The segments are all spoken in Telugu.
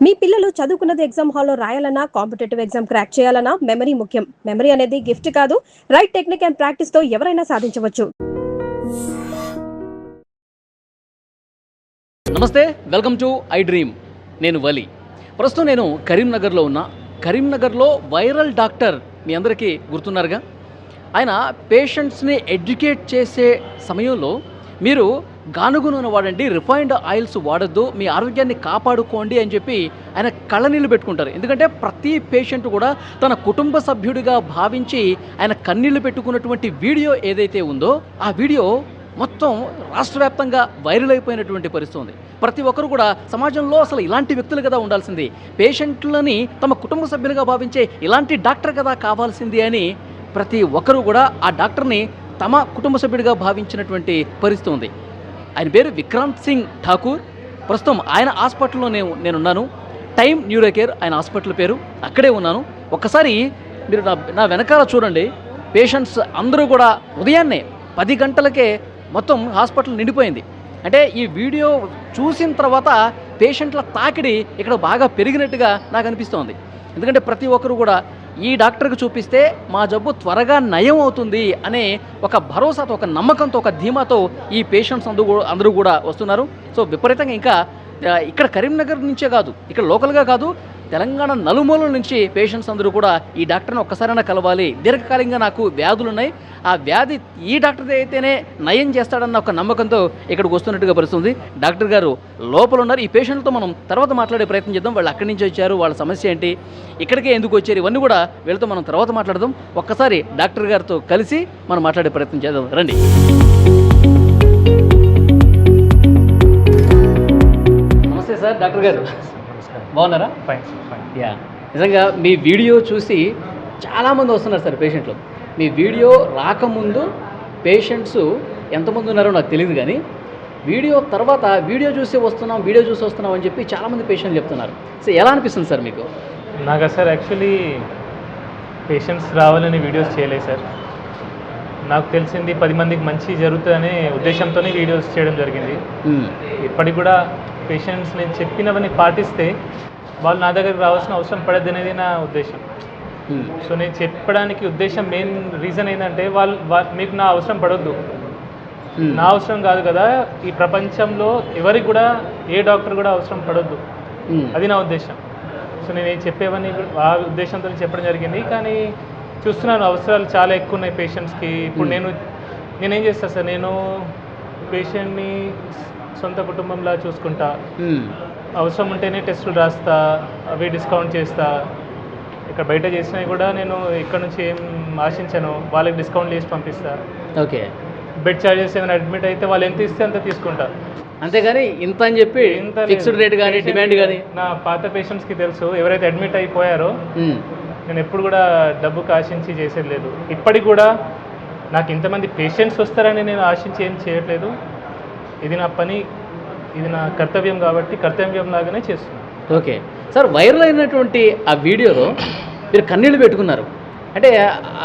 మీ పిల్లలు చదువుకున్నది ఎగ్జామ్ హాల్లో రాయాలన్నా కాంపిటేటివ్ ఎగ్జామ్ క్రాక్ చేయాలన్నా మెమరీ ముఖ్యం. మెమరీ అనేది గిఫ్ట్ కాదు, రైట్ టెక్నిక్ అండ్ ప్రాక్టీస్ తో ఎవరైనా సాధించవచ్చు. నమస్తే, వెల్కమ్ టు ఐ డ్రీమ్. నేను వలి. ప్రస్తుతం నేను కరీంనగర్లో ఉన్నా. కరీంనగర్లో వైరల్ డాక్టర్ మీ అందరికీ గుర్తున్నారుగా. ఆయన పేషెంట్స్ని ఎడ్యుకేట్ చేసే సమయంలో మీరు గానుగ నూనె వాడండి, రిఫైన్డ్ ఆయిల్స్ వాడద్దు, మీ ఆరోగ్యాన్ని కాపాడుకోండి అని చెప్పి ఆయన కళ్ళనీళ్ళు పెట్టుకుంటారు. ఎందుకంటే ప్రతి పేషెంట్ కూడా తన కుటుంబ సభ్యుడిగా భావించి ఆయన కన్నీళ్లు పెట్టుకున్నటువంటి వీడియో ఏదైతే ఉందో ఆ వీడియో మొత్తం రాష్ట్ర వ్యాప్తంగా వైరల్ అయిపోయినటువంటి పరిస్థితి ఉంది. ప్రతి ఒక్కరు కూడా సమాజంలో అసలు ఇలాంటి వ్యక్తులు కదా ఉండాల్సింది, పేషెంట్లని తమ కుటుంబ సభ్యులుగా భావించే ఇలాంటి డాక్టర్ కదా కావాల్సింది అని ప్రతి ఒక్కరు కూడా ఆ డాక్టర్ని తమ కుటుంబ సభ్యుడిగా భావించినటువంటి పరిస్థితి ఉంది. ఆయన పేరు విక్రాంత్ సింగ్ ఠాకూర్. ప్రస్తుతం ఆయన హాస్పిటల్లో నేనున్నాను. టైమ్ న్యూరో కేర్ ఆయన హాస్పిటల్ పేరు. అక్కడే ఉన్నాను. ఒక్కసారి మీరు నా వెనకాల చూడండి. పేషెంట్స్ అందరూ కూడా ఉదయాన్నే 10 గంటలకే మొత్తం హాస్పిటల్ నిండిపోయింది. అంటే ఈ వీడియో చూసిన తర్వాత పేషెంట్ల తాకిడి ఇక్కడ బాగా పెరిగినట్టుగా నాకు అనిపిస్తోంది. ఎందుకంటే ప్రతి ఒక్కరు కూడా ఈ డాక్టర్కి చూపిస్తే మా జబ్బు త్వరగా నయం అవుతుంది అనే ఒక భరోసాతో, ఒక నమ్మకంతో, ఒక ధీమాతో ఈ పేషెంట్స్ అందరూ కూడా వస్తున్నారు. సో విపరీతంగా ఇంకా ఇక్కడ కరీంనగర్ నుంచే కాదు, ఇక్కడ లోకల్గా కాదు, తెలంగాణ నలుమూలల నుంచి పేషెంట్స్ అందరూ కూడా ఈ డాక్టర్ని ఒక్కసారైనా కలవాలి, దీర్ఘకాలికంగా నాకు వ్యాధులు ఉన్నాయి, ఆ వ్యాధి ఈ డాక్టర్ అయితేనే నయం చేస్తాడన్న ఒక నమ్మకంతో ఇక్కడికి వస్తున్నట్టుగా పరిస్థితుంది. డాక్టర్ గారు లోపల ఉన్నారు. ఈ పేషెంట్లతో మనం తర్వాత మాట్లాడే ప్రయత్నం చేద్దాం. వాళ్ళు అక్కడి నుంచి వచ్చారు, వాళ్ళ సమస్య ఏంటి, ఇక్కడికే ఎందుకు వచ్చారు, ఇవన్నీ కూడా వీళ్ళతో మనం తర్వాత మాట్లాడదాం. ఒక్కసారి డాక్టర్ గారితో కలిసి మనం మాట్లాడే ప్రయత్నం చేద్దాం. రండి. నమస్తే సార్. డాక్టర్ గారు బాగున్నారా? ఫైన్. యా, నిజంగా మీ వీడియో చూసి చాలామంది వస్తున్నారు సార్ పేషెంట్లు. మీ వీడియో రాకముందు పేషెంట్స్ ఎంతమంది ఉన్నారో నాకు తెలియదు, కానీ వీడియో తర్వాత వీడియో చూసి వస్తున్నాం అని చెప్పి చాలామంది పేషెంట్లు చెప్తున్నారు. సో ఎలా అనిపిస్తుంది సార్ మీకు? నాకు సార్ యాక్చువల్లీ పేషెంట్స్ రావాలని వీడియోస్ చేయలేదు సార్. నాకు తెలిసింది 10 మందికి మంచి జరుగుతుందనే ఉద్దేశంతోనే వీడియోస్ చేయడం జరిగింది. ఇప్పటికి కూడా పేషెంట్స్ నేను చెప్పినవన్నీ పాటిస్తే వాళ్ళు నా దగ్గరికి రావాల్సిన అవసరం పడద్దు అనేది నా ఉద్దేశం. సో నేను చెప్పడానికి ఉద్దేశం మెయిన్ రీజన్ ఏంటంటే వాళ్ళు మీకు నా అవసరం పడొద్దు, నా అవసరం కాదు కదా, ఈ ప్రపంచంలో ఎవరికి కూడా ఏ డాక్టర్ కూడా అవసరం పడొద్దు, అది నా ఉద్దేశం. సో నేను చెప్పేవన్నీ ఆ ఉద్దేశంతో చెప్పడం జరిగింది. కానీ చూస్తున్నాను అవసరాలు చాలా ఎక్కువ ఉన్నాయి పేషెంట్స్కి. ఇప్పుడు నేనేం చేస్తాను సార్, నేను పేషెంట్ని సొంత కుటుంబంలా చూసుకుంటా, అవసరం ఉంటేనే టెస్టులు రాస్తా, అవి డిస్కౌంట్ చేస్తా. ఇక్కడ బయట చేసినవి కూడా నేను ఇక్కడ నుంచి ఏం ఆశించాను, వాళ్ళకి డిస్కౌంట్ చేసి పంపిస్తా. ఓకే, బెడ్ ఛార్జెస్ ఏమైనా అడ్మిట్ అయితే వాళ్ళు ఎంత ఇస్తే అంత తీసుకుంటా, అంతేగాని ఇంత అని చెప్పి ఫిక్స్డ్ రేట్ కానీ డిమాండ్ కానీ. నా పాత పేషెంట్స్కి తెలుసు, ఎవరైతే అడ్మిట్ అయిపోయారో నేను ఎప్పుడు కూడా డబ్బుకి ఆశించి చేసేది లేదు. ఇప్పటికి కూడా నాకు ఇంతమంది పేషెంట్స్ వస్తారని నేను ఆశించి ఏం చేయట్లేదు. ఇది నా పని, ఇది నా కర్తవ్యం కాబట్టి కర్తవ్యం లాగానే చేస్తున్నాను. ఓకే సార్, వైరల్ అయినటువంటి ఆ వీడియోలో మీరు కన్నీళ్ళు పెట్టుకున్నారు. అంటే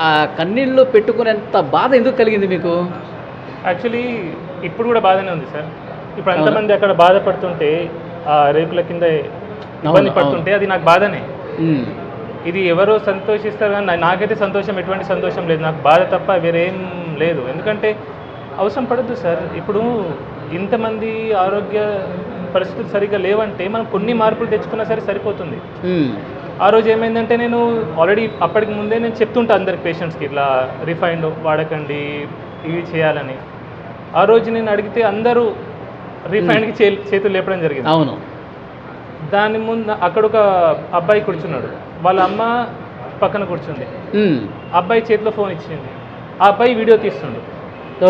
ఆ కన్నీళ్ళు పెట్టుకునేంత బాధ ఎందుకు కలిగింది మీకు? యాక్చువల్లీ ఇప్పుడు కూడా బాధనే ఉంది సార్. ఇప్పుడు ఎంతమంది అక్కడ బాధపడుతుంటే, ఆ రేకుల కింద ఇబ్బంది పడుతుంటే అది నాకు బాధనే. ఇది ఎవరో సంతోషిస్తారు కానీ నాకైతే సంతోషం, ఎటువంటి సంతోషం లేదు, నాకు బాధ తప్ప వేరేం లేదు. ఎందుకంటే అవసరం పడద్దు సార్. ఇప్పుడు ఇంతమంది ఆరోగ్య పరిస్థితులు సరిగ్గా లేవంటే మనం కొన్ని మార్పులు తెచ్చుకున్నా సరే సరిపోతుంది. ఆ రోజు ఏమైందంటే నేను ఆల్రెడీ అప్పటికి ముందే నేను చెప్తుంటా అందరికి పేషెంట్స్కి ఇట్లా రిఫైండ్ వాడకండి, ఇవి చేయాలని. ఆ రోజు నేను అడిగితే అందరూ రిఫైండ్కి చేతులు లేపడం జరిగింది. అవును. దాని ముందు అక్కడ ఒక అబ్బాయి కూర్చున్నాడు, వాళ్ళ అమ్మ పక్కన కూర్చుంది, అబ్బాయి చేతిలో ఫోన్ ఇచ్చింది, ఆ అబ్బాయి వీడియో తీస్తుండు.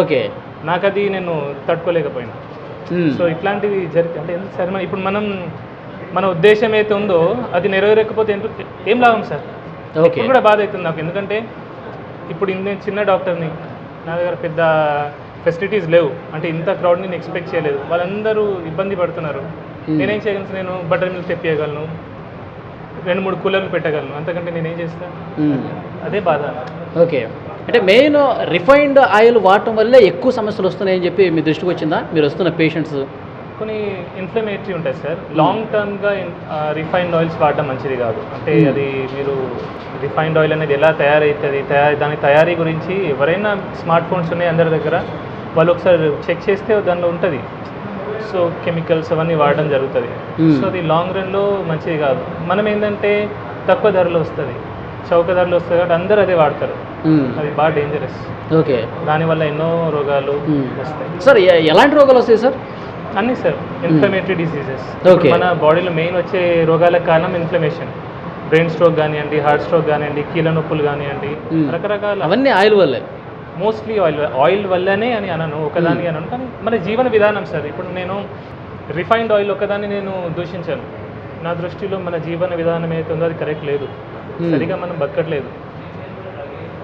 ఓకే, నాకు అది నేను తట్టుకోలేకపోయినా. సో ఇట్లాంటివి జరిగితే అంటే ఎందుకు సార్, ఇప్పుడు మన ఉద్దేశం అయితే ఉందో అది నెరవేరకపోతే ఏం లాభం సార్? ఇప్పుడు కూడా బాధ అవుతుంది నాకు. ఎందుకంటే ఇప్పుడు నేను చిన్న డాక్టర్ని, నా దగ్గర పెద్ద ఫెసిలిటీస్ లేవు, అంటే ఇంత క్రౌడ్ని నేను ఎక్స్పెక్ట్ చేయలేదు. వాళ్ళందరూ ఇబ్బంది పడుతున్నారు. నేనేం చేయగలను? నేను బటర్ మిల్క్ తెప్పియగలను, 2-3 కూలర్లు పెట్టగలను, అంతకంటే నేనేం చేస్తాను? అదే బాధ. ఓకే, అంటే మెయిన్ రిఫైన్డ్ ఆయిల్ వాడటం వల్లే ఎక్కువ సమస్యలు వస్తున్నాయని చెప్పి మీ దృష్టికి వచ్చిందా? మీరు వస్తున్న పేషెంట్స్ కొన్ని ఇన్ఫ్లమేటరీ ఉంటాయి సార్. లాంగ్ టర్మ్గా రిఫైన్డ్ ఆయిల్స్ వాడడం మంచిది కాదు. అంటే అది మీరు రిఫైన్డ్ ఆయిల్ అనేది ఎలా తయారవుతుంది, దాని తయారీ గురించి ఎవరైనా స్మార్ట్ ఫోన్స్ ఉన్నాయి అందరి దగ్గర, వాళ్ళు ఒకసారి చెక్ చేస్తే దానిలో ఉంటుంది. సో కెమికల్స్ అవన్నీ వాడడం జరుగుతుంది. సో అది లాంగ్ రన్లో మంచిది కాదు. మనం ఏంటంటే తక్కువ ధరలో వస్తుంది, చౌక ధరలో వస్తుంది కాబట్టి అందరూ అదే వాడతారు. అది బాగా డేంజరస్. ఓకే, దానివల్ల ఎన్నో రోగాలు వస్తాయి. సార్ ఎలాంటి రోగాలు వస్తాయి సార్? అన్నీ సార్, ఇన్ఫ్లమేటరీ డిసీజెస్. ఓకే, మన బాడీలో మెయిన్ వచ్చే రోగాలకు కారణం ఇన్ఫ్లమేషన్. బ్రెయిన్ స్ట్రోక్ కానివ్వండి, హార్ట్ స్ట్రోక్ కానివ్వండి, కీళ్ళ నొప్పులు కానివ్వండి, రకరకాల. అవన్నీ ఆయిల్ వల్లే. మోస్ట్లీ ఆయిల్ వల్లనే అని అనను, ఒకదాని అనను. కానీ మన జీవన విధానం సార్. ఇప్పుడు నేను రిఫైన్డ్ ఆయిల్ ఒకదాన్ని నేను దూషించాను. నా దృష్టిలో మన జీవన విధానం ఏదైతే ఉందో అది కరెక్ట్ లేదు. సరిగా మనం బతకట్లేదు.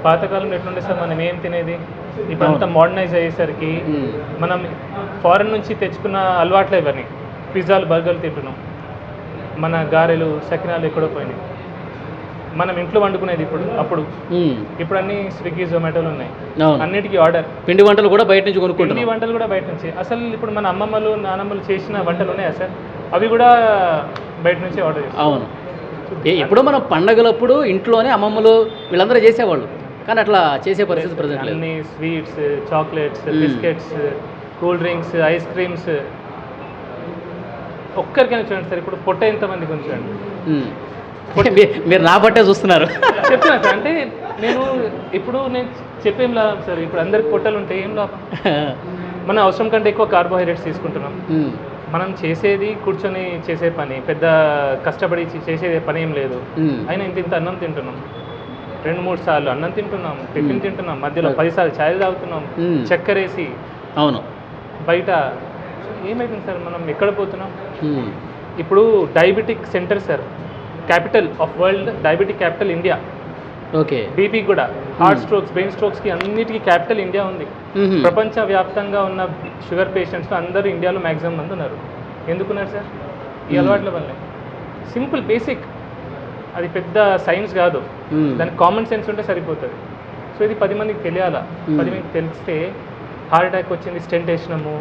పాతకాలంలో ఎట్లుండే సార్, మనం ఏం తినేది ఇప్పుడు అంతా మోడర్నైజ్ అయ్యేసరికి మనం ఫారెన్ నుంచి తెచ్చుకున్న అలవాట్లే ఇవన్నీ. పిజ్జాలు, బర్గర్లు తింటున్నాం. మన గారెలు, సకినాలు ఎక్కడో పోయినాయి. మనం ఇంట్లో వండుకునేది ఇప్పుడు అన్ని స్విగ్గీ, జొమాటోలు ఉన్నాయి. అన్నిటికీ ఆర్డర్. పిండి వంటలు కూడా బయట నుంచి కొనుక్కుంటాం. పిండి వంటలు కూడా బయట నుంచి. అసలు ఇప్పుడు మన అమ్మమ్మలు, నానమ్మలు చేసిన వంటలు ఉన్నాయా సార్? అవి కూడా బయట నుంచి ఆర్డర్ చేస్తాం. అవును, ఎప్పుడో మనం పండగలప్పుడు ఇంట్లోనే అమ్మమ్మలు వీళ్ళందరూ చేసేవాళ్ళు, కానీ అట్లా చేసే పరిస్థితి ప్రజెంట్ లేదు. అన్ని sweets, chocolates, biscuits, cool drinks, ice creams. ఒక్కరికైనా చూడండి సార్, ఇప్పుడు పొట్ట ఎంతమందికి ఉంచండి. మీరు నా బట్టే చూస్తున్నారు. చెప్తున్నా సార్, అంటే నేను చెప్పేం లాభం సార్. ఇప్పుడు అందరికి పొట్టలు ఉంటే ఏం లాభం? మన అవసరం కంటే ఎక్కువ కార్బోహైడ్రేట్స్ తీసుకుంటున్నాం. మనం చేసేది కూర్చొని చేసే పని, పెద్ద కష్టపడి చేసే పని ఏం లేదు. అయినా ఇంత అన్నం తింటున్నాం, 2-3 సార్లు అన్నం తింటున్నాం, టిఫిన్ తింటున్నాం, మధ్యలో 10 సార్లు ఛాయ్ తాగుతున్నాం, చక్కెర వేసి. అవును, బయట ఏమైతుంది సార్? మనం ఎక్కడ పోతున్నాం? ఇప్పుడు diabetic centre sir, capital of world, diabetic capital India. Okay, BP కూడా, హార్ట్ స్ట్రోక్స్, బ్రెయిన్ స్ట్రోక్స్కి అన్నిటికీ క్యాపిటల్ ఇండియా ఉంది. ప్రపంచవ్యాప్తంగా ఉన్న షుగర్ పేషెంట్స్ అందరూ ఇండియాలో మ్యాక్సిమం మంది ఉన్నారు. ఎందుకున్నారు సార్? ఈ అలవాట్ల వల్లే. Simple, basic. అది పెద్ద సైన్స్ కాదు, దానికి కామన్ సెన్స్ ఉంటే సరిపోతుంది. సో ఇది 10 మందికి తెలియాలా. 10 మందికి తెలిస్తే హార్ట్ అటాక్ వచ్చింది, స్టెంట్ వేసినాము,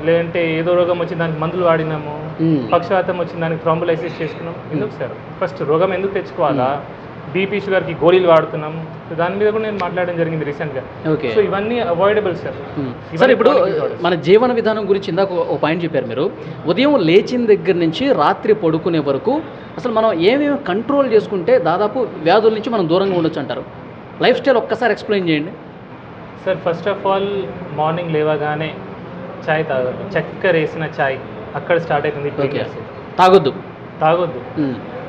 లేదంటే ఏదో రోగం వచ్చింది దానికి మందులు వాడినాము, పక్షవాతం వచ్చింది దానికి థ్రాంబోలైసిస్ చేసుకున్నాం. ఎందుకు సార్? ఫస్ట్ రోగం ఎందుకు తెచ్చుకోవాలా? బీపీ, షుగర్కి గోళీలు వాడుతున్నాం. దాని మీద కూడా నేను మాట్లాడడం జరిగింది రీసెంట్గా. సో ఇవన్నీ అవాయిడబుల్ సార్. సార్, ఇప్పుడు మన జీవన విధానం గురించి ఇందాక ఒక పాయింట్ చెప్పారు మీరు. ఉదయం లేచిన దగ్గర నుంచి రాత్రి పడుకునే వరకు అసలు మనం ఏమేమి కంట్రోల్ చేసుకుంటే దాదాపు వ్యాధుల నుంచి మనం దూరంగా ఉండొచ్చు అంటారు? లైఫ్ స్టైల్ ఒక్కసారి ఎక్స్ప్లెయిన్ చేయండి sir. First of all morning లేవగానే ఛాయ్ తాగదు. చక్కెర వేసిన ఛాయ్ అక్కడ స్టార్ట్ అవుతుంది. తాగొద్దు.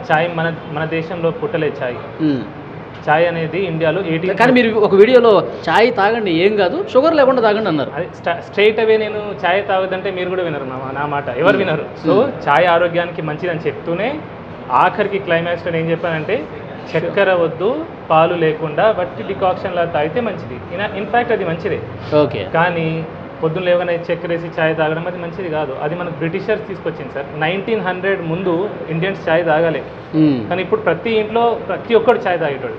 ఛాయ్ మన దేశంలో పుట్టలేదు ఛాయ్. ఛాయ్ అనేది ఇండియాలో 18. కానీ మీరు ఒక వీడియోలో ఛాయ్ తాగండి, ఏం కాదు, షుగర్ లేకుండా తాగండి అన్నారు. అది స్ట్రైట్ అవే నేను ఛాయ్ తాగదంటే మీరు కూడా వినరు నా మాట, ఎవరు వినరు. సో ఛాయ్ ఆరోగ్యానికి మంచిదని చెప్తూనే ఆఖరికి క్లైమాక్స్లో ఏం చెప్పానంటే చక్కెర వద్దు, పాలు లేకుండా వట్టి డికాక్షన్లా తాగితే మంచిది. ఇన్ఫ్యాక్ట్ అది మంచిదే. ఓకే, కానీ పొద్దున్న లేవగానే చక్కెర వేసి ఛాయ్ తాగడం అది మంచిది కాదు. అది మనకు బ్రిటిషర్స్ తీసుకొచ్చింది సార్. 1900 ముందు ఇండియన్స్ ఛాయ్ తాగలే, కానీ ఇప్పుడు ప్రతి ఇంట్లో ప్రతి ఒక్కరు ఛాయ్ తాగేటోడు.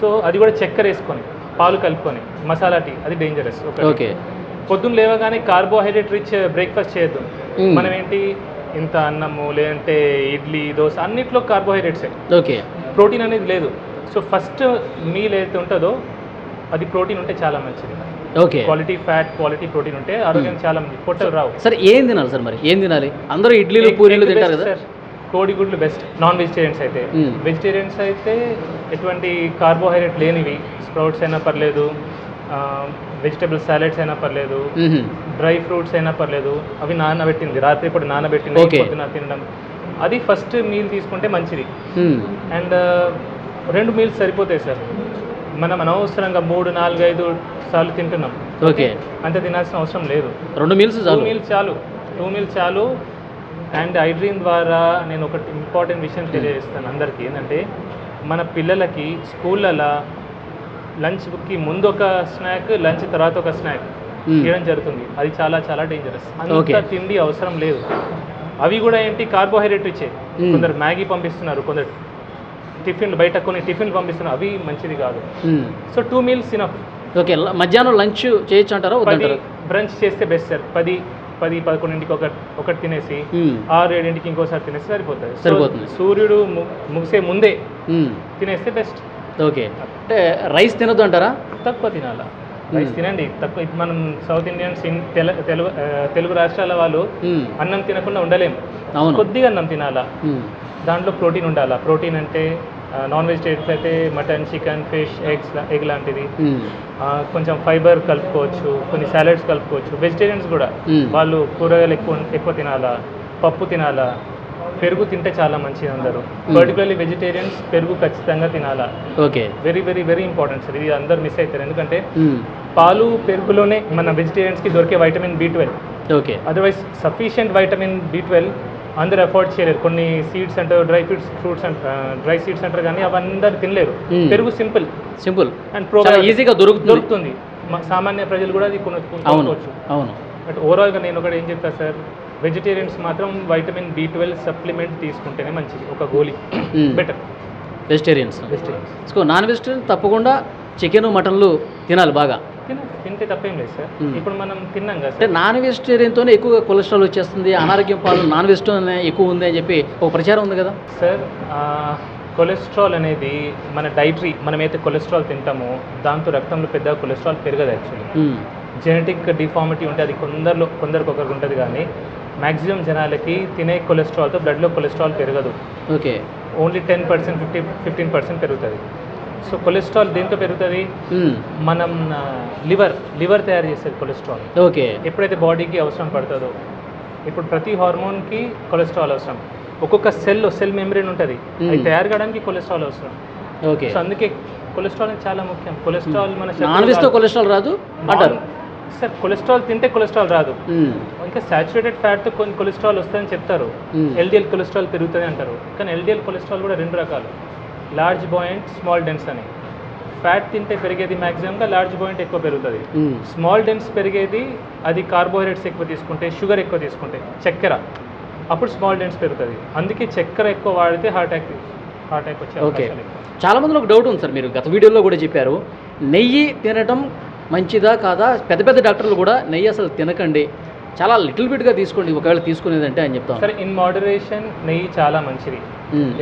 సో అది కూడా చక్కెర వేసుకొని, పాలు కలుపుకొని, మసాలా టీ, అది డేంజరస్. ఓకే, పొద్దున్న లేవగానే కార్బోహైడ్రేట్ రిచ్ బ్రేక్ఫాస్ట్ చేయొద్దు. మనం ఏంటి ఇంత అన్నము, లేదంటే ఇడ్లీ, దోశ అన్నిట్లో కార్బోహైడ్రేట్సే. ఓకే, ప్రోటీన్ అనేది లేదు. సో ఫస్ట్ మీల్ ఏదైతే ఉంటుందో అది ప్రోటీన్ ఉంటే చాలా మంచిది. Okay, quality fat, quality protein ఉంటే ఆరోగ్యం చాలా మంది. పొట్టలు రావు. సరే, ఏం తినాలి సార్? మరి ఏం తినాలి? అందరూ ఇడ్లీలు, పూరీలు తింటారు కదా. కోడిగుడ్లు బెస్ట్ నాన్ వెజిటేరియన్స్ అయితే. వెజిటేరియన్స్ అయితే ఎటువంటి కార్బోహైడ్రేట్ లేనివి, స్ప్రౌట్స్ అయినా పర్లేదు, వెజిటబుల్ సాలెడ్స్ అయినా పర్లేదు, డ్రై ఫ్రూట్స్ అయినా పర్లేదు. అవి నానబెట్టింది, రాత్రి ఇప్పుడు నానబెట్టింది, పొద్దున తినడం. అది ఫస్ట్ మీల్ తీసుకుంటే మంచిది. అండ్ 2 మీల్స్ సరిపోతాయి సార్. మనం అనవసరంగా 3, 4, 5 సార్లు తింటున్నాం. ఓకే, అంత తినాల్సిన అవసరం లేదు. 2 మీల్స్ చాలు. 2 మీల్స్ చాలు. అండ్ ఐడ్రీమ్ ద్వారా నేను ఒకటి ఇంపార్టెంట్ విషయం తెలియజేస్తాను అందరికీ. ఏంటంటే మన పిల్లలకి స్కూళ్ళలో లంచ్కి ముందు ఒక స్నాక్, లంచ్ తర్వాత ఒక స్నాక్ ఇవ్వడం జరుగుతుంది. అది చాలా చాలా డేంజరస్. అంత తిండి అవసరం లేదు. అవి కూడా ఏంటి కార్బోహైడ్రేట్ ఇచ్చే. కొందరు మ్యాగీ పంపిస్తున్నారు, కొందరు టిఫిన్లు, బయట కొన్ని టిఫిన్లు పంపిస్తున్నారు, అవి మంచిది కాదు. So 2 meals enough. ఓకే, మధ్యాహ్నం లంచ్ చేయొచ్చు అంటారా? 10 బ్రంచ్ చేస్తే బెస్ట్ సార్. 10 10-11కి ఒకటి తినేసి 6-7కి ఇంకోసారి తినేసి సరిపోతుంది. సరిపోతుంది. సూర్యుడు ముగిసే ముందే తినేస్తే బెస్ట్. ఓకే, అంటే రైస్ తినొద్దు అంటారా? తక్కువ తినాలా, రైస్ తినండి తక్కువ. మనం సౌత్ ఇండియన్స్ తెలుగు రాష్ట్రాల వాళ్ళు అన్నం తినకుండా ఉండలేము. కొద్దిగా అన్నం తినాలా, దాంట్లో ప్రోటీన్ ఉండాలా. ప్రోటీన్ అంటే నాన్ వెజిటేరియన్స్ అయితే మటన్, చికెన్, ఫిష్, ఎగ్ లాంటిది. కొంచెం ఫైబర్ కలుపుకోవచ్చు, కొన్ని సాలడ్స్ కలుపుకోవచ్చు. వెజిటేరియన్స్ కూడా వాళ్ళు కూరగాయలు ఎక్కువ తినాలా, పప్పు తినాలా, పెరుగు తింటే చాలా మంచిది అందరూ. పర్టికులర్లీ వెజిటేరియన్స్ పెరుగు ఖచ్చితంగా తినాలా. Okay, very very very important sir. ఇది అందరు మిస్ అవుతారు, ఎందుకంటే పాలు పెరుగులోనే మన వెజిటేరియన్స్కి దొరికే vitamin B12. Okay, otherwise sufficient vitamin B12 అందరూ అఫోర్డ్ చేయలేరు. కొన్ని సీడ్స్ అంటారు, ఫ్రూట్స్ డ్రై సీడ్స్ అంటారు, కానీ అవి అందరు తినలేరు. పెరుగు సింపుల్ అండ్ ఈజీగా దొరుకుతుంది. సామాన్య ప్రజలు కూడా అది కొనుక్కోవచ్చు. అవును. బట్ ఓవరాల్గా నేను ఒకటి ఏం చెప్తాను సార్, వెజిటేరియన్స్ మాత్రం వైటమిన్ B12 సప్లిమెంట్ తీసుకుంటేనే మంచిది, ఒక గోళీ బెటర్. వెజిటేరియన్స్ నాన్ వెజిటేరియన్ తప్పకుండా చికెన్, మటన్లు తినాలి బాగా. తింటే తప్పేం లేదు సార్. ఇప్పుడు మనం తిన్నాం కదా, అంటే నాన్ వెజిటేరియన్తోనే ఎక్కువగా కొలెస్ట్రాల్ వచ్చేస్తుంది, అనారోగ్యం పాలు నాన్ వెజిటేరియన్ ఎక్కువ ఉంది అని చెప్పి ఒక ప్రచారం ఉంది కదా సార్. కొలెస్ట్రాల్ అనేది మన డైటరీ, మనమైతే కొలెస్ట్రాల్ తింటామో దాంతో రక్తంలో పెద్ద కొలెస్ట్రాల్ పెరగదు. యాక్చువల్లీ జెనెటిక్ డిఫార్మిటీ ఉంటే అది కొందరికి ఒకరికి ఉంటుంది, కానీ మ్యాక్సిమం జనాలకి తినే కొలెస్ట్రాల్తో బ్లడ్లో కొలెస్ట్రాల్ పెరగదు. ఓకే, ఓన్లీ 10%, 15% పెరుగుతుంది. సో కొలెస్ట్రాల్ దేంతో పెరుగుతుంది? మనం లివర్ తయారు చేసేది కొలెస్ట్రాల్. ఓకే, ఎప్పుడైతే బాడీకి అవసరం పడుతుందో. ఇప్పుడు ప్రతి హార్మోన్కి కొలెస్ట్రాల్ అవసరం. ఒక్కొక్క సెల్ మెంబ్రేన్ ఉంటుంది, అది తయారు కావడానికి కొలెస్ట్రాల్ అవసరం. ఓకే, సో అందుకే కొలెస్ట్రాల్ చాలా ముఖ్యం. కొలెస్ట్రాల్ మన నాన్ వెజ్తో కొలెస్ట్రాల్ రాదు అంటారు సార్. కొలెస్ట్రాల్ తింటే కొలెస్ట్రాల్ రాదు, ఇంకా సాచురేటెడ్ ఫ్యాట్తో కొన్ని కొలెస్ట్రాల్ వస్తుందని చెప్తారు. LDL కొలెస్ట్రాల్ పెరుగుతుంది అంటారు, కానీ LDL కొలెస్ట్రాల్ కూడా 2 రకాలు, లార్జ్ బాయింట్, స్మాల్ డెన్స్ అని. ఫ్యాట్ తింటే పెరిగేది మ్యాక్సిమంగా లార్జ్ బాయింట్ ఎక్కువ పెరుగుతుంది. స్మాల్ డెన్స్ పెరిగేది అది కార్బోహైడ్రేట్స్ ఎక్కువ తీసుకుంటే, షుగర్ ఎక్కువ తీసుకుంటే, చక్కెర, అప్పుడు స్మాల్ డెన్స్ పెరుగుతుంది. అందుకే చక్కెర ఎక్కువ వాడితే హార్ట్ అటాక్ వచ్చే అవకాశాలు ఎక్కువ. చాలా మందిలో ఒక డౌట్ ఉంది సార్, మీరు గత వీడియోలో కూడా చెప్పారు, నెయ్యి తినడం మంచిదా కాదా? పెద్ద డాక్టర్లు కూడా నెయ్యి అసలు తినకండి, చాలా లిటిల్ బిట్గా తీసుకోండి ఒకవేళ తీసుకునేదంటే అని చెప్తాను. సరే, ఇన్ మోడరేషన్ నెయ్యి చాలా మంచిది.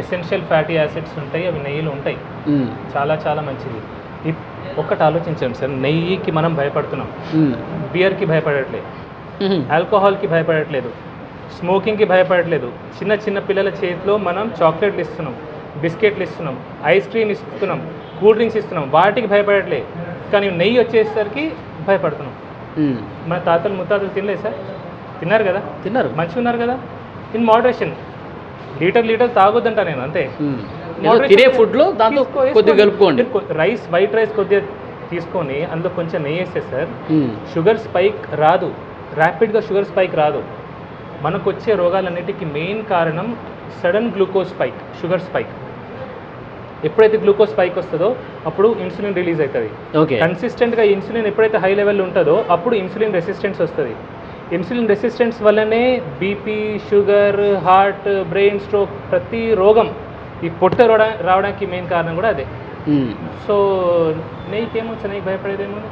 ఎసెన్షియల్ ఫ్యాటీ యాసిడ్స్ ఉంటాయి, అవి నెయ్యిలో ఉంటాయి, చాలా మంచిది. ఒక్కటి ఆలోచించండి సార్, నెయ్యికి మనం భయపడుతున్నాం, బియర్కి భయపడట్లేదు, ఆల్కహాల్కి భయపడట్లేదు, స్మోకింగ్కి భయపడట్లేదు. చిన్న పిల్లల చేతిలో మనం చాక్లెట్లు ఇస్తున్నాం, బిస్కెట్లు ఇస్తున్నాం, ఐస్ క్రీమ్ ఇస్తున్నాం, కూల్ డ్రింక్స్ ఇస్తున్నాం, వాటికి భయపడట్లేదు. కానీ నెయ్యి వచ్చేసరికి భయపడుతున్నాం. మన తాతలు ముత్తాతలు తినలేదు సార్? తిన్నారు కదా, మంచిగా ఉన్నారు కదా. ఇన్ మోడరేషన్, లీటర్ తాగొద్దంట నేను, అంతే. తినే ఫుడ్లో దాంతో కొద్దిగా కలుపుకోండి. వైట్ రైస్ కొద్దిగా తీసుకొని అందులో కొంచెం నెయ్యి వేస్తే సార్ షుగర్ స్పైక్ రాదు, ర్యాపిడ్గా షుగర్ స్పైక్ రాదు. మనకు వచ్చే రోగాలన్నిటికీ మెయిన్ కారణం sudden glucose spike, sugar spike. ఎప్పుడైతే గ్లూకోజ్ స్పైక్ వస్తుందో అప్పుడు ఇన్సులిన్ రిలీజ్ అవుతుంది. కన్సిస్టెంట్గా ఇన్సులిన్ ఎప్పుడైతే హై లెవెల్ ఉంటుందో అప్పుడు ఇన్సులిన్ రెసిస్టెన్స్ వస్తుంది. ఇన్సులిన్ రెసిస్టెన్స్ వల్లనే BP, sugar, heart, brain stroke, ప్రతి రోగం ఈ పొట్ట రావడానికి మెయిన్ కారణం కూడా అదే. సో నెయ్యికి ఏమొచ్చు, నెయ్యి భయపడేదేమో.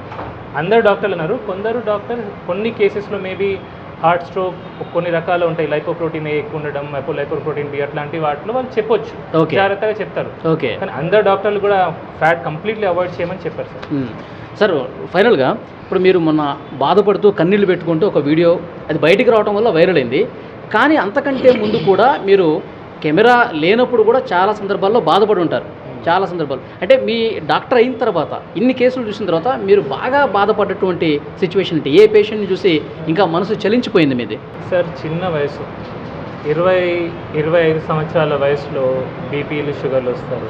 అందరు డాక్టర్లు అన్నారు, కొందరు డాక్టర్ కొన్ని కేసెస్లో మేబీ హార్ట్ స్ట్రోక్ కొన్ని రకాలు ఉంటాయి, లైపోప్రోటీన్ ఏ ఎక్కువ ఉండడం, లైపోప్రోటీన్ బి, అట్లాంటి వాటిలో వాళ్ళు చెప్పొచ్చు, జాగ్రత్తగా చెప్తారు. కానీ అందరు డాక్టర్లు కూడా ఫ్యాట్ కంప్లీట్లీ అవాయిడ్ చేయమని చెప్పారు సార్. సార్ ఫైనల్గా ఇప్పుడు మీరు మొన్న బాధపడుతూ కన్నీళ్ళు పెట్టుకుంటూ ఒక వీడియో అది బయటికి రావడం వల్ల వైరల్ అయింది, కానీ అంతకంటే ముందు కూడా మీరు కెమెరా లేనప్పుడు కూడా చాలా సందర్భాల్లో బాధపడి ఉంటారు. చాలా సందర్భాలు అంటే మీ డాక్టర్ అయిన తర్వాత ఇన్ని కేసులు చూసిన తర్వాత మీరు బాగా బాధపడ్డటువంటి సిచ్యువేషన్ అంటే ఏ పేషెంట్ని చూసి ఇంకా మనసు చలించిపోయింది మీది? సార్ చిన్న వయసు 20-25 సంవత్సరాల వయసులో బీపీలు, షుగర్లు వస్తారు.